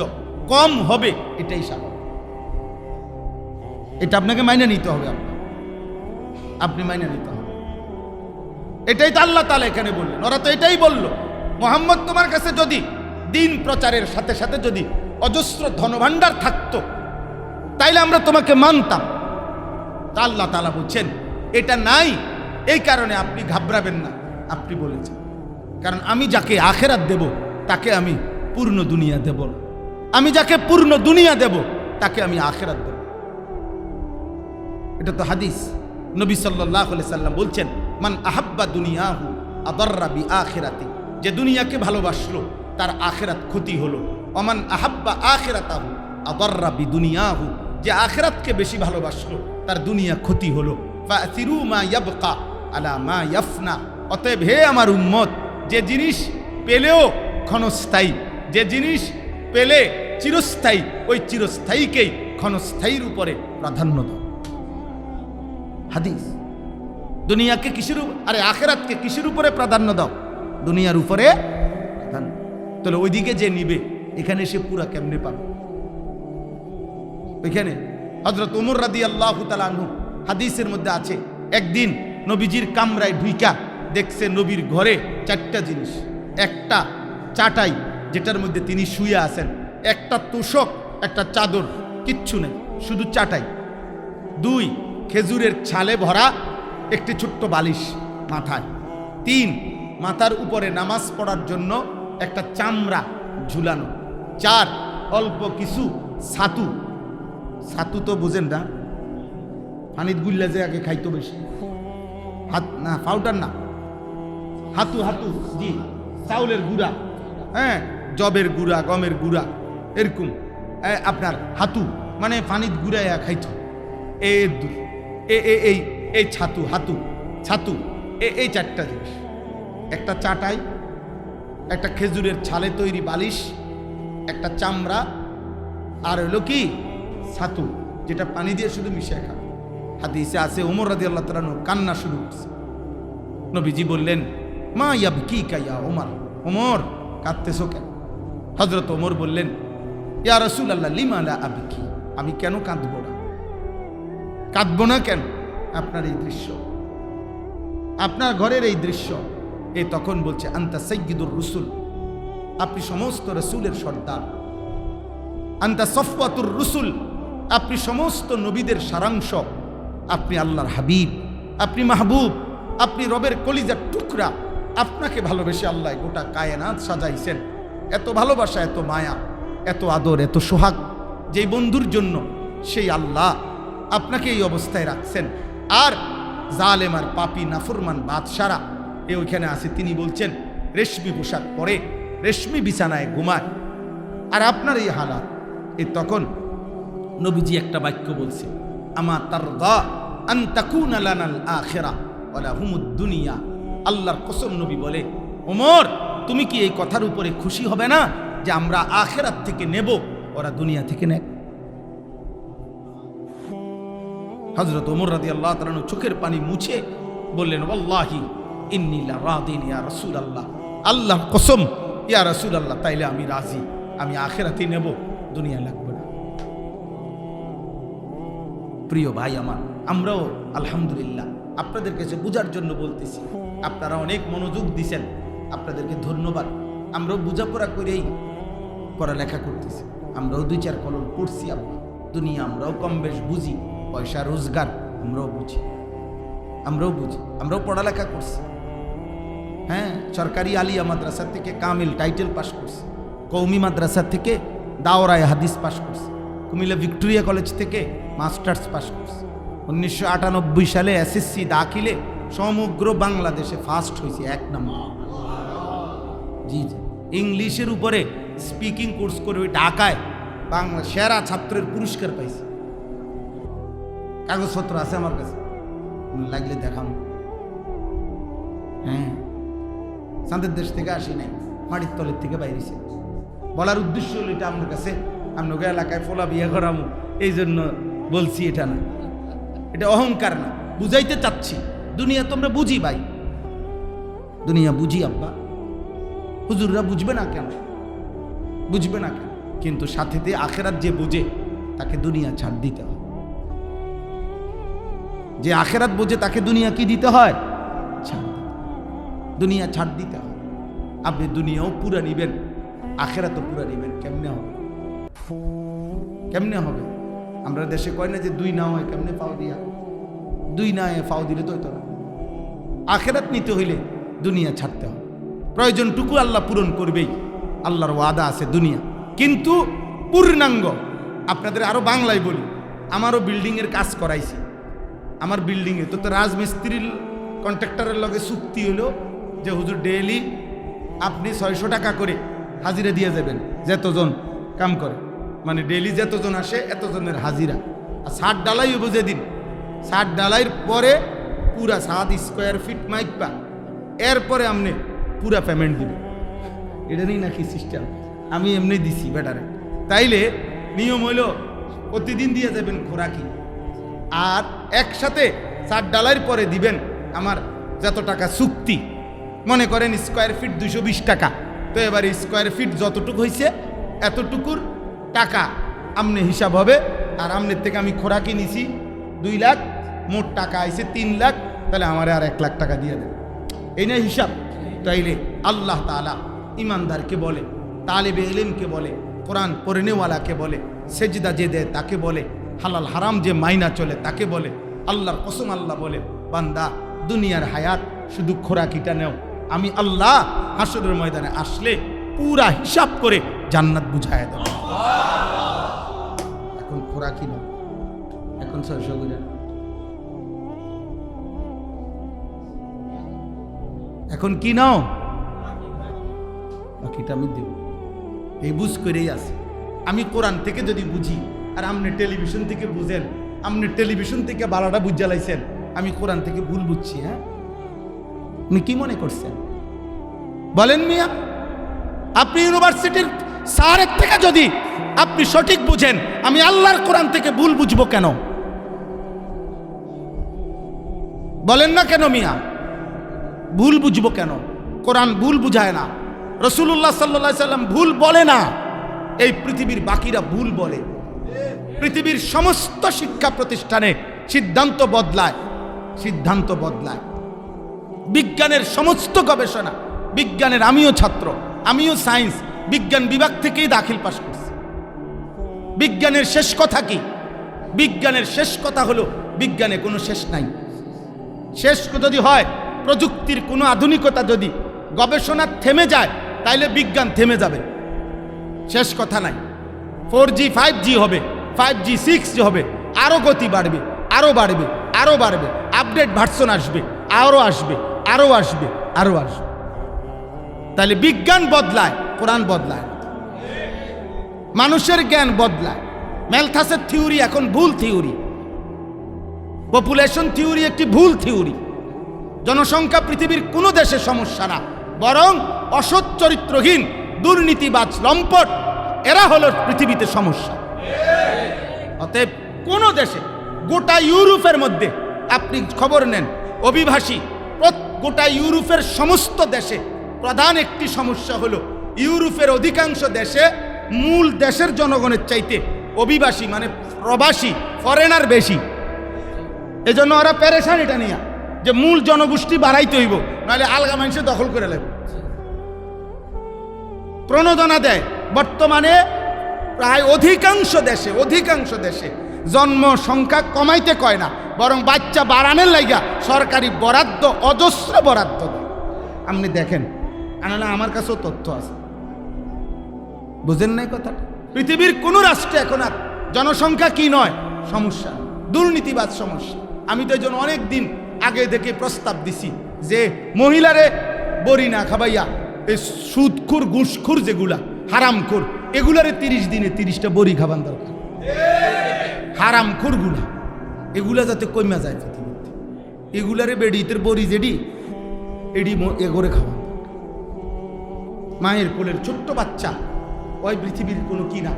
কম হবে, এটাই স্বাভাবিক। এটা আপনাকে মাইনে নিতে হবে, আপনি মাইনে নিতে হবে। এটাই তো আল্লাহ তাআলা এখানে বললেন। ওরা তো এটাই বলল, মুহাম্মদ তোমার কাছে যদি দিন প্রচারের সাথে সাথে যদি অজস্র ধনভাণ্ডার থাকতো তাইলে আমরা তোমাকে মানতাম। তা আল্লাহ তাআলা বলছেন এটা নাই, এই কারণে আপনি ঘাবড়াবেন না। আপনি বলেছেন কারণ আমি যাকে আখিরাত দেব তাকে আমি পূর্ণ দুনিয়া দেব না, আমি যাকে পূর্ণ দুনিয়া দেব তাকে আমি আখিরাত দেব। এটা তো হাদিস। নবী সাল্লাল্লাহু আলাইহি সাল্লাম বলছেন মান আহাব্বা দুনিয়াহু আদাররা বিআখিরাতি, যে দুনিয়াকে ভালোবাসলো তার আখিরাত ক্ষতি হলো। ওমান আহাব্বা আখিরাতাহু আদাররা বিদুনিয়াহু, যে আখিরাতকে বেশি ভালোবাসলো তার দুনিয়া ক্ষতি হলো। ফাসিরু মা ইয়াবকা আলা মা ইয়াফনা, অতএব হে আমার উম্মত, যে জিনিস পেলেও ক্ষণস্থায়ী, যে জিনিস পেলে চিরস্থায়ী, ওই চিরস্থায়ীকেই ক্ষণস্থায়ীর উপরে প্রাধান্য দাও। হাদিস। দুনিয়াকে কিসের, আরে আখিরাতকে কিসের উপরে প্রাধান্য দাও? দুনিয়ার উপরে প্রাধান্য। তাহলে ওইদিকে যে নিবে এখানে সে পুরা কেমনে পাবে? ওইখানে হযরত ওমর রাদিয়াল্লাহু তাআলা আনহু হাদিসের মধ্যে আছে, একদিন নবীজির কামরায় ঢুইকা দেখছে নবীর ঘরে চারটা জিনিস, একটা চাটাই যেটার মধ্যে তিনি শুয়ে আছেন, একটা তোষক, একটা চাদর, কিচ্ছু নেই, শুধু চাটাই। দুই, খেজুরের ছালে ভরা একটি ছোট্ট বালিশ মাথায়। তিন, মাথার উপরে নামাজ পড়ার জন্য একটা চামড়া ঝুলানো। চার, অল্প কিছু ছাতু। ছাতু তো বুঝেন না, পানিত গুল্লা যে আগে খাইতো বেশি, হাত না, পাউডার না, হাতু, হাতু, জি, চাউলের গুঁড়া, হ্যাঁ, জবের গুঁড়া, গমের গুঁড়া, এরকম আপনার হাতু মানে পানিত গুঁড়াইয়া খাইতো। এই ছাতু, হাতু, ছাতু, এই চারটা জিনিস, একটা চাটাই, একটা খেজুরের ছালে তৈরি বালিশ, একটা চামড়া, আর হলো কি ছাতু, যেটা পানি দিয়ে শুধু মিশিয়ে খাবে। হাদিসে আছে ওমর রাদিয়াল্লাহু তাআলা কান্না শুরু করছে। নবীজি বললেন মা ইয়াবকিকা ইয়া ওমর, ওমর কাঁদতেছো কেন? হযরত ওমর বললেন ইয়া রাসূলুল্লাহ লিমা লা আবকি, আমি কেন কাঁদবো না? কাঁদবো না কেন? আপনার এই দৃশ্য, আপনার ঘরের এই দৃশ্য। এ তখন বলছে আনতা সাইয়্যিদুর রুসুল, আপনি সমস্ত রসুলের সর্দার। আনতা সফওয়াতুর রুসুল, আপনি সমস্ত নবীদের সারাংশ। আপনি আল্লাহর হাবিব, আপনি মাহবুব, আপনি রবের কলিজার টুকরা। আপনাকে ভালোবেসে আল্লাহ গোটা কায়নাত সাজাইছেন। এত ভালোবাসা, এত মায়া, এত আদর, এত সোহাগ যেই বন্ধুর জন্য, সেই আল্লাহ আপনাকে এই অবস্থায় রাখছেন। আর জালেম আর পাপী নাফরমান বাদশারা ওইখানে আছে, তিনি বলছেন রেশমি পোশাক পরে রেশমি বিছানায় ঘুমায়, আর আপনার এই হালাত। তখন নবীজি একটা বাক্য বলছে আমা তারদা আন তাকুনা লানাল আখিরা ওয়া লাহুমুদ দুনিয়া। আল্লাহর কসম নবী বলে ওমর, তুমি কি এই কথার উপরে খুশি হবে না যে আমরা আখিরাত থেকে নেব, ওরা দুনিয়া থেকে নেয়? হযরত ওমর রাদিয়াল্লাহু তাআলা চোখের পানি মুছে বললেন, ওয়াল্লাহি ইন্নী লারাদিন ইয়া রাসূলুল্লাহ, আল্লাহর কসম ইয়া রাসূলুল্লাহ, তাইলে আমি রাজি, আমি আখিরাতই নেব, দুনিয়া লাগবে না। প্রিয় ভাই আমার, আমরাও আলহামদুলিল্লাহ আপনাদের কাছে বোঝার জন্য বলতেছি, আপনারা অনেক মনোযোগ দিছেন, আপনাদেরকে ধন্যবাদ। আমরাও বোঝাপড়া করেই পড়ালেখা করতেছি, আমরাও 2-4 কলম পড়ছি। আমরা দুনিয়া আমরাও কম বেশ বুঝি, পয়সা রোজগার আমরাও বুঝি, আমরাও পড়ালেখা করছি। হ্যাঁ, সরকারি আলিয়া মাদ্রাসা থেকে কামিল টাইটেল পাস করছি, কৌমি মাদ্রাসা থেকে দাওরায়ে হাদিস পাস করছি, কুমিল্লা ভিক্টোরিয়া কলেজ থেকে মাস্টার্স পাস করছি। 1998 সালে এসএসসি দাখিলে সমগ্র বাংলাদেশে ফার্স্ট হয়েছে, 1 নম্বর। জি জি, ইংলিশের উপরে স্পিকিং কোর্স করে ওই ঢাকায় বাংলা সেরা ছাত্রের পুরস্কার পাইছে। কাগজপত্র আছে আমার কাছে, লাগলে দেখাম। হ্যাঁ, চাঁদের দেশ থেকে আসি নাই, মাটির তলের থেকে বাইরেছে। বলার উদ্দেশ্য হলো এটা আপনার কাছে, আপনাকে এলাকায় ফোলা বিয়ে করামো এই জন্য বলছি, এটা না, এটা অহংকার না, বুঝাইতে চাচ্ছি। দুনিয়া তোমরা বুঝি ভাই, দুনিয়া বুঝি আব্বা, হুজুররা বুঝবে না কেন, বুঝবে না কেন? কিন্তু সাথেতে আখেরাত যে বুঝে তাকে দুনিয়া ছাড় দিতে হয়। যে আখেরাত বোঝে তাকে দুনিয়া কি দিতে হয়? ছাড় দিতে, দুনিয়া ছাড় দিতে হয়। আপনি দুনিয়াও পুরা নিবেন, আখেরাতও পুরা নিবেন, কেমনে হবে? কেমনে হবে? আমরা দেশে কয় না যে 2 না হয় কেমনে পাও দিয়া, 2 না ফাও দিলে তো হইতো না। আখেরাত নিতে হইলে দুনিয়া ছাড়তে হবে, প্রয়োজনটুকু আল্লাহ পূরণ করবেই, আল্লাহর ওয়াদা আছে দুনিয়া, কিন্তু পূর্ণাঙ্গ। আপনাদের আরো বাংলায় বলি, আমারও বিল্ডিংয়ের কাজ করাইছি, আমার বিল্ডিংয়ে তো রাজমিস্ত্রির কন্ট্রাক্টরের লগে চুক্তি হলো যে হুজুর ডেইলি আপনি 600 টাকা করে হাজিরা দিয়ে যাবেন, যতজন কাম করে, মানে ডেইলি যতজন আসে এতজনের হাজিরা। আর 60 ডালাই হইব যেদিন, 60 ডালাইয়ের পরে পুরা 7 স্কোয়ার ফিট মাইপা, এরপরে আপনি পুরা পেমেন্ট দিবেন। এটা নেই নাকি সিস্টেম? আমি এমনি দিছি বেটারে। তাইলে নিয়ম হইল প্রতিদিন দিয়ে যাবেন খোরাকি, আর একসাথে 60 ডালাইয়ের পরে দিবেন আমার যত টাকা চুক্তি। মনে করেন স্কোয়ার ফিট 220 টাকা, তো এবার স্কোয়ার ফিট যতটুকু হয়েছে এতটুকুর টাকা আমনে হিসাব হবে। আর আমনের থেকে আমি খোরাকি নিছি 2 লাখ, মোট টাকা আইছে 3 লাখ, তাহলে আমার আর 1 লাখ টাকা দিয়ে দেবে, এই না হিসাব? তাইলে আল্লাহ তাআলা ইমানদারকে বলে, তালেবে ইলমকে বলে, কোরআন পড়নেওয়ালাকে বলে, সেজদা যে দেয় তাকে বলে, হালাল হারাম যে মাইনা চলে তাকে বলে। আল্লাহর কসম আল্লাহ বলে, বান্দা দুনিয়ার হায়াত শুধু খোরাকিটা নেও, আমি আল্লাহ হাসরের ময়দানে আসলে পুরা হিসাব করে জান্নাত বুঝায় দেব। এখন খোরাকি নাও, এখন 600 গুণা, এখন কি নাও, বাকিটা আমি দেব। এই বুঝ করেই আছে। আমি কোরআন থেকে যদি বুঝি আর আপনি টেলিভিশন থেকে বুঝেন, আপনি টেলিভিশন থেকে বালাটা বুঝ জ্বালাইছেন, আমি কোরআন থেকে ভুল বুঝছি। হ্যাঁ, আপনি কি মনে করছেন বলেন মিয়া? আপনি ইউনিভার্সিটির স্যারের থেকে যদি আপনি সঠিক বুঝেন, আমি আল্লাহর কোরআন থেকে ভুল বুঝবো কেন? বলেন না কেন মিয়া? ভুল বুঝবো কেন? কোরআন ভুল বুঝায় না, রাসূলুল্লাহ সাল্লাল্লাহু আলাইহি সাল্লাম ভুল বলে না, এই পৃথিবীর বাকিরা ভুল বলে। পৃথিবীর সমস্ত শিক্ষা প্রতিষ্ঠানে সিদ্ধান্ত বদলায়, সিদ্ধান্ত বদলায়। বিজ্ঞানের সমস্ত গবেষণা, বিজ্ঞানের আমিও ছাত্র, আমিও সায়েন্স বিজ্ঞান বিভাগ থেকেই দাখিল পাশ করছি। বিজ্ঞানের শেষ কথা কি? বিজ্ঞানের শেষ কথা হলো বিজ্ঞানে কোনো শেষ নাই। শেষ যদি হয়, প্রযুক্তির কোনো আধুনিকতা যদি গবেষণা থেমে যায়, তাইলে বিজ্ঞান থেমে যাবে, শেষ কথা নাই। 4G 5G হবে, 5G 6G হবে, আরও গতি বাড়বে, আরও বাড়বে, আরও বাড়বে, আপডেট ভার্সন আসবে, আরও আসবে, আরও আসবে, আরও আসবে। তাহলে বিজ্ঞান বদলায়, কোরআন বদলায়। মানুষের জ্ঞান বদলায়। ম্যালথাসের থিওরি এখন ভুল থিওরি, পপুলেশন থিওরি একটি ভুল থিওরি। জনসংখ্যা পৃথিবীর কোনো দেশে সমস্যা না, বরং অসৎ চরিত্রহীন, দুর্নীতিবাজ, লম্পট, এরা হলো পৃথিবীতে সমস্যা। অতএব কোন দেশে, গোটা ইউরোপের মধ্যে আপনি খবর নেন, অভিবাসী গোটা ইউরোপের সমস্ত দেশে প্রধান একটি সমস্যা হলো ইউরোপের অধিকাংশ দেশে মূল দেশের জনগণের চাইতে অভিবাসী মানে প্রবাসী ফরেনার বেশি। এজন্য ওরা পেরেশান এটা নিয়ে যে মূল জনগোষ্ঠী বাড়াইতে হইব, নাহলে আলগা মানুষে দখল করে লাগবে। প্রণোদনা দেয় বর্তমানে প্রায় অধিকাংশ দেশে জন্ম সংখ্যা কমাইতে কয় না, বরং বাচ্চা বাড়ানোর লাইগা সরকারি বরাদ্দ, অজস্র বরাদ্দ দেয়। আপনি দেখেন, আনালা আমার কাছেও তথ্য আছে, বুঝেন নাই কথাটা? পৃথিবীর কোন রাষ্ট্রে এখন আর জনসংখ্যা কি নয় সমস্যা, দুর্নীতিবাদ সমস্যা। আমি তো এই জন্য অনেক দিন আগে থেকে প্রস্তাব দিছি যে মহিলারে বড়ি না খাবাইয়া এই সুদখুর, ঘুষখুর, যেগুলা হারামখোর, এগুলারে 30 দিনে 30টা বড়ি খাবান দরকার। হারামখোর গুলা এগুলা যাতে কমা যায় পৃথিবীতে, এগুলারে বেডিতের বড়ি যেডি এডি এগোরে খাওয়ান। মায়ের কোলের ছোট্ট বাচ্চা, ওই পৃথিবীর কোনো কি না,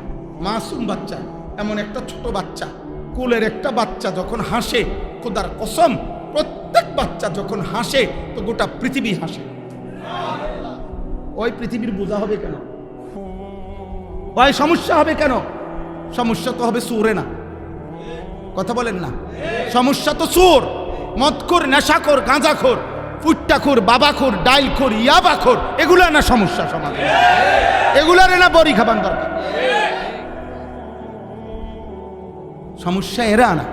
মাসুম বাচ্চা, এমন একটা ছোট বাচ্চা, কোলের একটা বাচ্চা যখন হাসে, খোদার কসম, প্রত্যেক বাচ্চা যখন হাসে তো গোটা পৃথিবী হাসে। ওই পৃথিবীর বোঝা হবে কেন? ওই সমস্যা হবে কেন? সমস্যা তো হবে সুরে না, কথা বলেন না? সমস্যা তো সুর, মদখোর, নেশাখোর, গাঁজাখোর, ফুট্টাখোর, বাবাখোর, ডাইলখোর, ইয়াবাখোর, এগুলা না সমস্যা সমাজে, এগুলার না বড়ি খাবান দরকার। সমস্যা এরা না,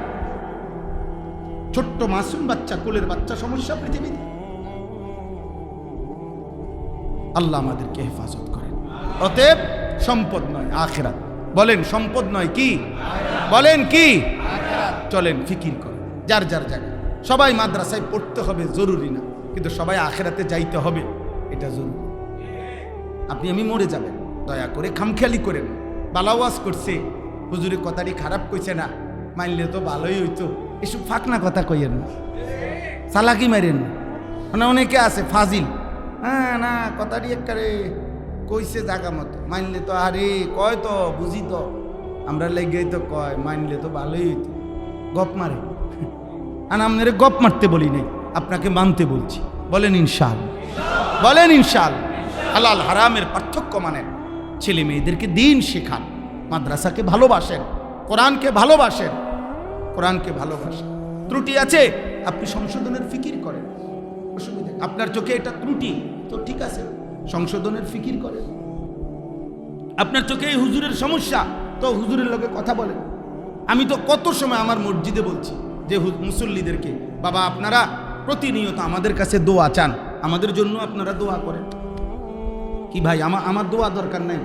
ছোট্ট মাসুম বাচ্চা, কোলের বাচ্চা সমস্যা পৃথিবীতে। আল্লাহ আমাদেরকে হেফাজত করেন। অতএব সম্পদ নয় আখিরাত। বলেন সম্পদ নয় কি? বলেন কি? চলেন ফিকির করেন যার যার জায়গায়। সবাই মাদ্রাসায় পড়তে হবে জরুরি না, কিন্তু সবাই আখিরাতে যাইতে হবে এটা জরুরি। আপনি আমি মরে যাবেন, দয়া করে খামখেয়ালি করেন। বালাওয়াজ করছে, হুজুরের কথাটি খারাপ কইছে না, মানলে তো ভালোই হইতো, এসব ফাঁকনা কথা কইয়েন না, চালাকি মারেন না। মানে অনেকে আছে ফাজিল, হ্যাঁ না কথাটি একবারে কইছে জাগা মতো, মানলে তো আরে কয় তো বুঝি তো, আমরা লেগেই তো কয়, মানলে তো ভালোই হইতো, গপ মারে। আর আপনারা গপ মারতে বলি নাই, আপনাকে মানতে বলছি। বলেন ইনশাআল্লাহ, বলেন ইনশাআল্লাহ। হালাল হারামের পার্থক্য মানেন, ছেলে মেয়েদেরকে দিন শেখান, মাদ্রাসাকে ভালোবাসেন, কোরআনকে ভালোবাসেন, কোরআনকে ভালোবাসেন। ত্রুটি আছে আপনি সংশোধনের ফিকির করেন, অসুবিধা। আপনার চোখে এটা ত্রুটি তো ঠিক আছে, সংশোধনের ফিকির করেন। আপনার চোখে এই হুজুরের সমস্যা, তো হুজুরের লোকে কথা বলেন। আমি তো কত সময় আমার মসজিদে বলছি যে মুসল্লিদেরকে, বাবা আপনারা প্রতিনিয়ত আমাদের কাছে দোয়া চান, আমাদের জন্য আপনারা দোয়া করেন। কি ভাই আমার দোয়া দরকার নাই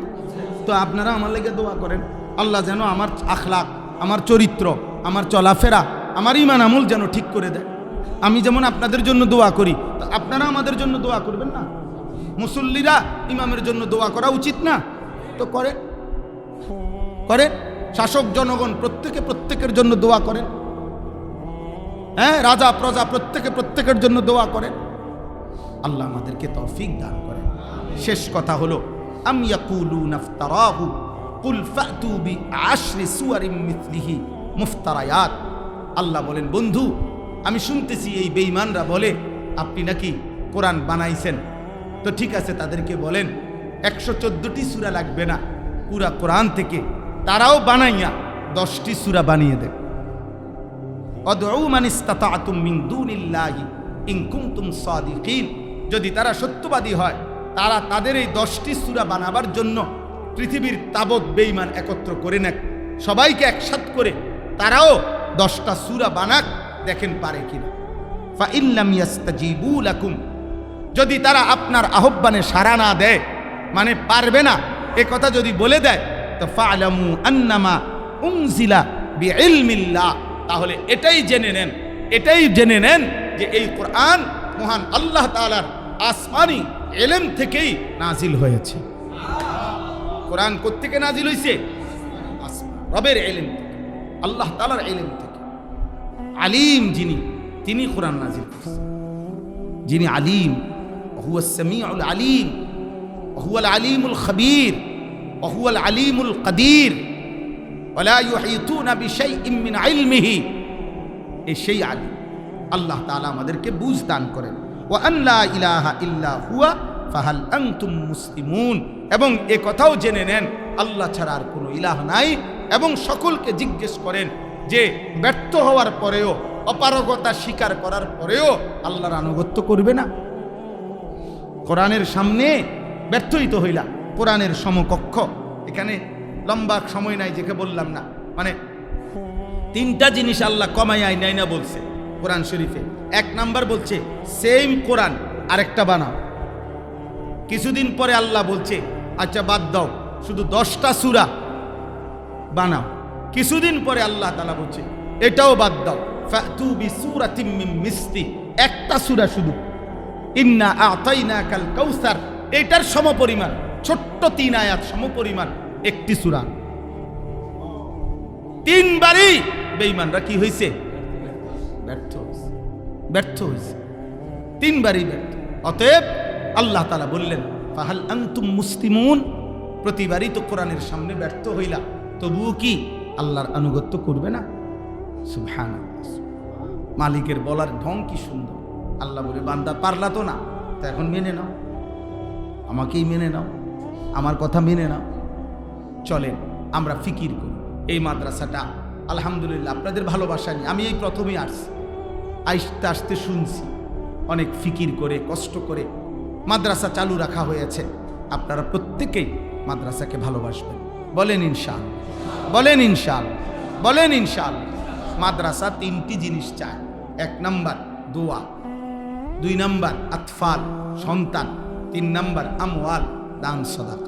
তো আপনারা আমার লেগে দোয়া করেন। আল্লাহ যেন আমার আখলাক, আমার চরিত্র, আমার চলাফেরা, আমার ঈমান আমল যেন ঠিক করে দেয়। আমি যেমন আপনাদের জন্য দোয়া করি, তো আপনারা আমাদের জন্য দোয়া করবেন না? মুসল্লিরা ইমামের জন্য দোয়া করা উচিত না? তো করে করে শাসক জনগণ প্রত্যেকের জন্য দোয়া করেন। হ্যাঁ, রাজা প্রজা প্রত্যেকের জন্য দোয়া করেন। আল্লাহ আমাদেরকে তৌফিক দান করেন। শেষ কথা হলো, আম ইয়াকুলুনা ইফতারাহু কুল ফাতু বিআশরি সুওয়ারিন মিসলিহি মুফতারায়াত। আল্লাহ বলেন, বন্ধু আমি শুনতেছি এই বেঈমানরা বলে আপনি নাকি কোরআন বানাইছেন। তো ঠিক আছে, তাদেরকে বলেন 114টি সূরা লাগবে না, পুরা কোরআন থেকে তারাও বানাইয়া 10টি সূরা বানিয়ে দেয়। আদউ মান ইসতাতাতুম মিন দুনিল্লাহি ইন কুনতুম সাদিকিন। যদি তারা সত্যবাদী হয়, তারা তাদের এই 10টি সূরা বানাবার জন্য পৃথিবীর তাবৎ বেঈমান একত্র করে নেক, সবাইকে একসাথ করে তারাও 10টা সূরা বানাক, দেখেন পারে কিনা। ফা ইল্লাম ইয়াস্তাজিবু লাকুম, যদি তারা আপনার আহ্বানে সাড়া না দেয়, মানে পারবে না এ কথা যদি বলে দেয়, তো ফা'লামু আন্নামা উনজিলা বিইলমিল্লাহ, তাহলে এটাই জেনে নেন যে এই কোরআন মহান আল্লাহ তাআলার আসমানি ইলম থেকেই নাজিল হয়েছে। কোরআন কোত্থেকে নাজিল হয়েছে? আসমান, রবের ইলম থেকে, আল্লাহ তাআলার ইলম থেকে। আলিম যিনি, তিনি কোরআন নাজিল করেছেন। যিনি আলিম, হুয়াস সামিউল আলিম, হুয়াল আলিমুল খবীর, হুয়াল আলিমুল কাদির, ওয়ালা ইউহিতুনা বিশাইইন মিন ইলমিহি। এই সেই আলিম। আল্লাহ তাআলা আমাদেরকে বুঝ দান করেন। ওয়া আন লা ইলাহা ইল্লা হুয়া ফাহাল আনতুম মুসলিমুন। এবং এ কথাও জেনে নেন আল্লাহ ছাড়া আর কোনো ইলাহ নাই। এবং সকলকে জিজ্ঞেস করেন যে ব্যর্থ হওয়ার পরেও, অপারগতা স্বীকার করার পরেও আল্লাহর আনুগত্য করবে না? কোরআনের সামনে ব্যর্থই তো হইলা, কোরআনের সমকক্ষ। এখানে লম্বা সময় নাই, যেকে বললাম না, মানে তিনটা জিনিস আল্লাহ কমাই নাই না বলছে কোরআন শরীফে। এক নাম্বার বলছে সেম কোরআন আরেকটা বানাও। কিছুদিন পরে আল্লাহ বলছে আচ্ছা বাদ দাও, শুধু 10টা সূরা বানাও। কিছুদিন পরে আল্লাহ তাআলা বলছে এটাও বাদ দাও, ফাতু বিসূরাতিম মিন মিসলি, একটা সূরা শুধু, ইন্না আ'তাইনাকাল কাউসার, এটার সমপরিমাণ, ছোট্ট 3 আয়াত সমপরিমাণ একটি সূরা। তিনবারই বেঈমানরা কি হয়েছে? ব্যর্থ হয়েছে, ব্যর্থ হয়েছে, তিনবারই ব্যর্থ। অতএব আল্লাহ তাআলা বললেন ফাহাল আনতুম মুসলিমুন, প্রতিবারই তো কোরআনের সামনে ব্যর্থ হইলা, তবুও কি আল্লাহর আনুগত্য করবে না? সুবহানাল্লাহ। মালিকের বলার ঢং কি সুন্দর। আল্লাহ বলে বান্দা পারলা তো না, তা এখন মেনে নাও, আমাকেই মেনে নাও, আমার কথা মেনে নাও। চলেন আমরা ফিকির করি। এই মাদ্রাসাটা আলহামদুলিল্লাহ আপনাদের ভালোবাসা নিয়ে আমি এই প্রথমেই আসছি, আস্তে আস্তে শুনছি, অনেক ফিকির করে কষ্ট করে মাদ্রাসা চালু রাখা হয়েছে। আপনারা প্রত্যেকেই মাদ্রাসাকে ভালোবাসবেন, বলেন ইনশাআল্লাহ, বলেন ইনশাআল্লাহ, বলেন ইনশাআল্লাহ। মাদ্রাসা 3টি জিনিস চায়। 1 নাম্বার দোয়া, 2 নাম্বার আতফাল সন্তান, 3 নাম্বার আমওয়াল দান সদাকা।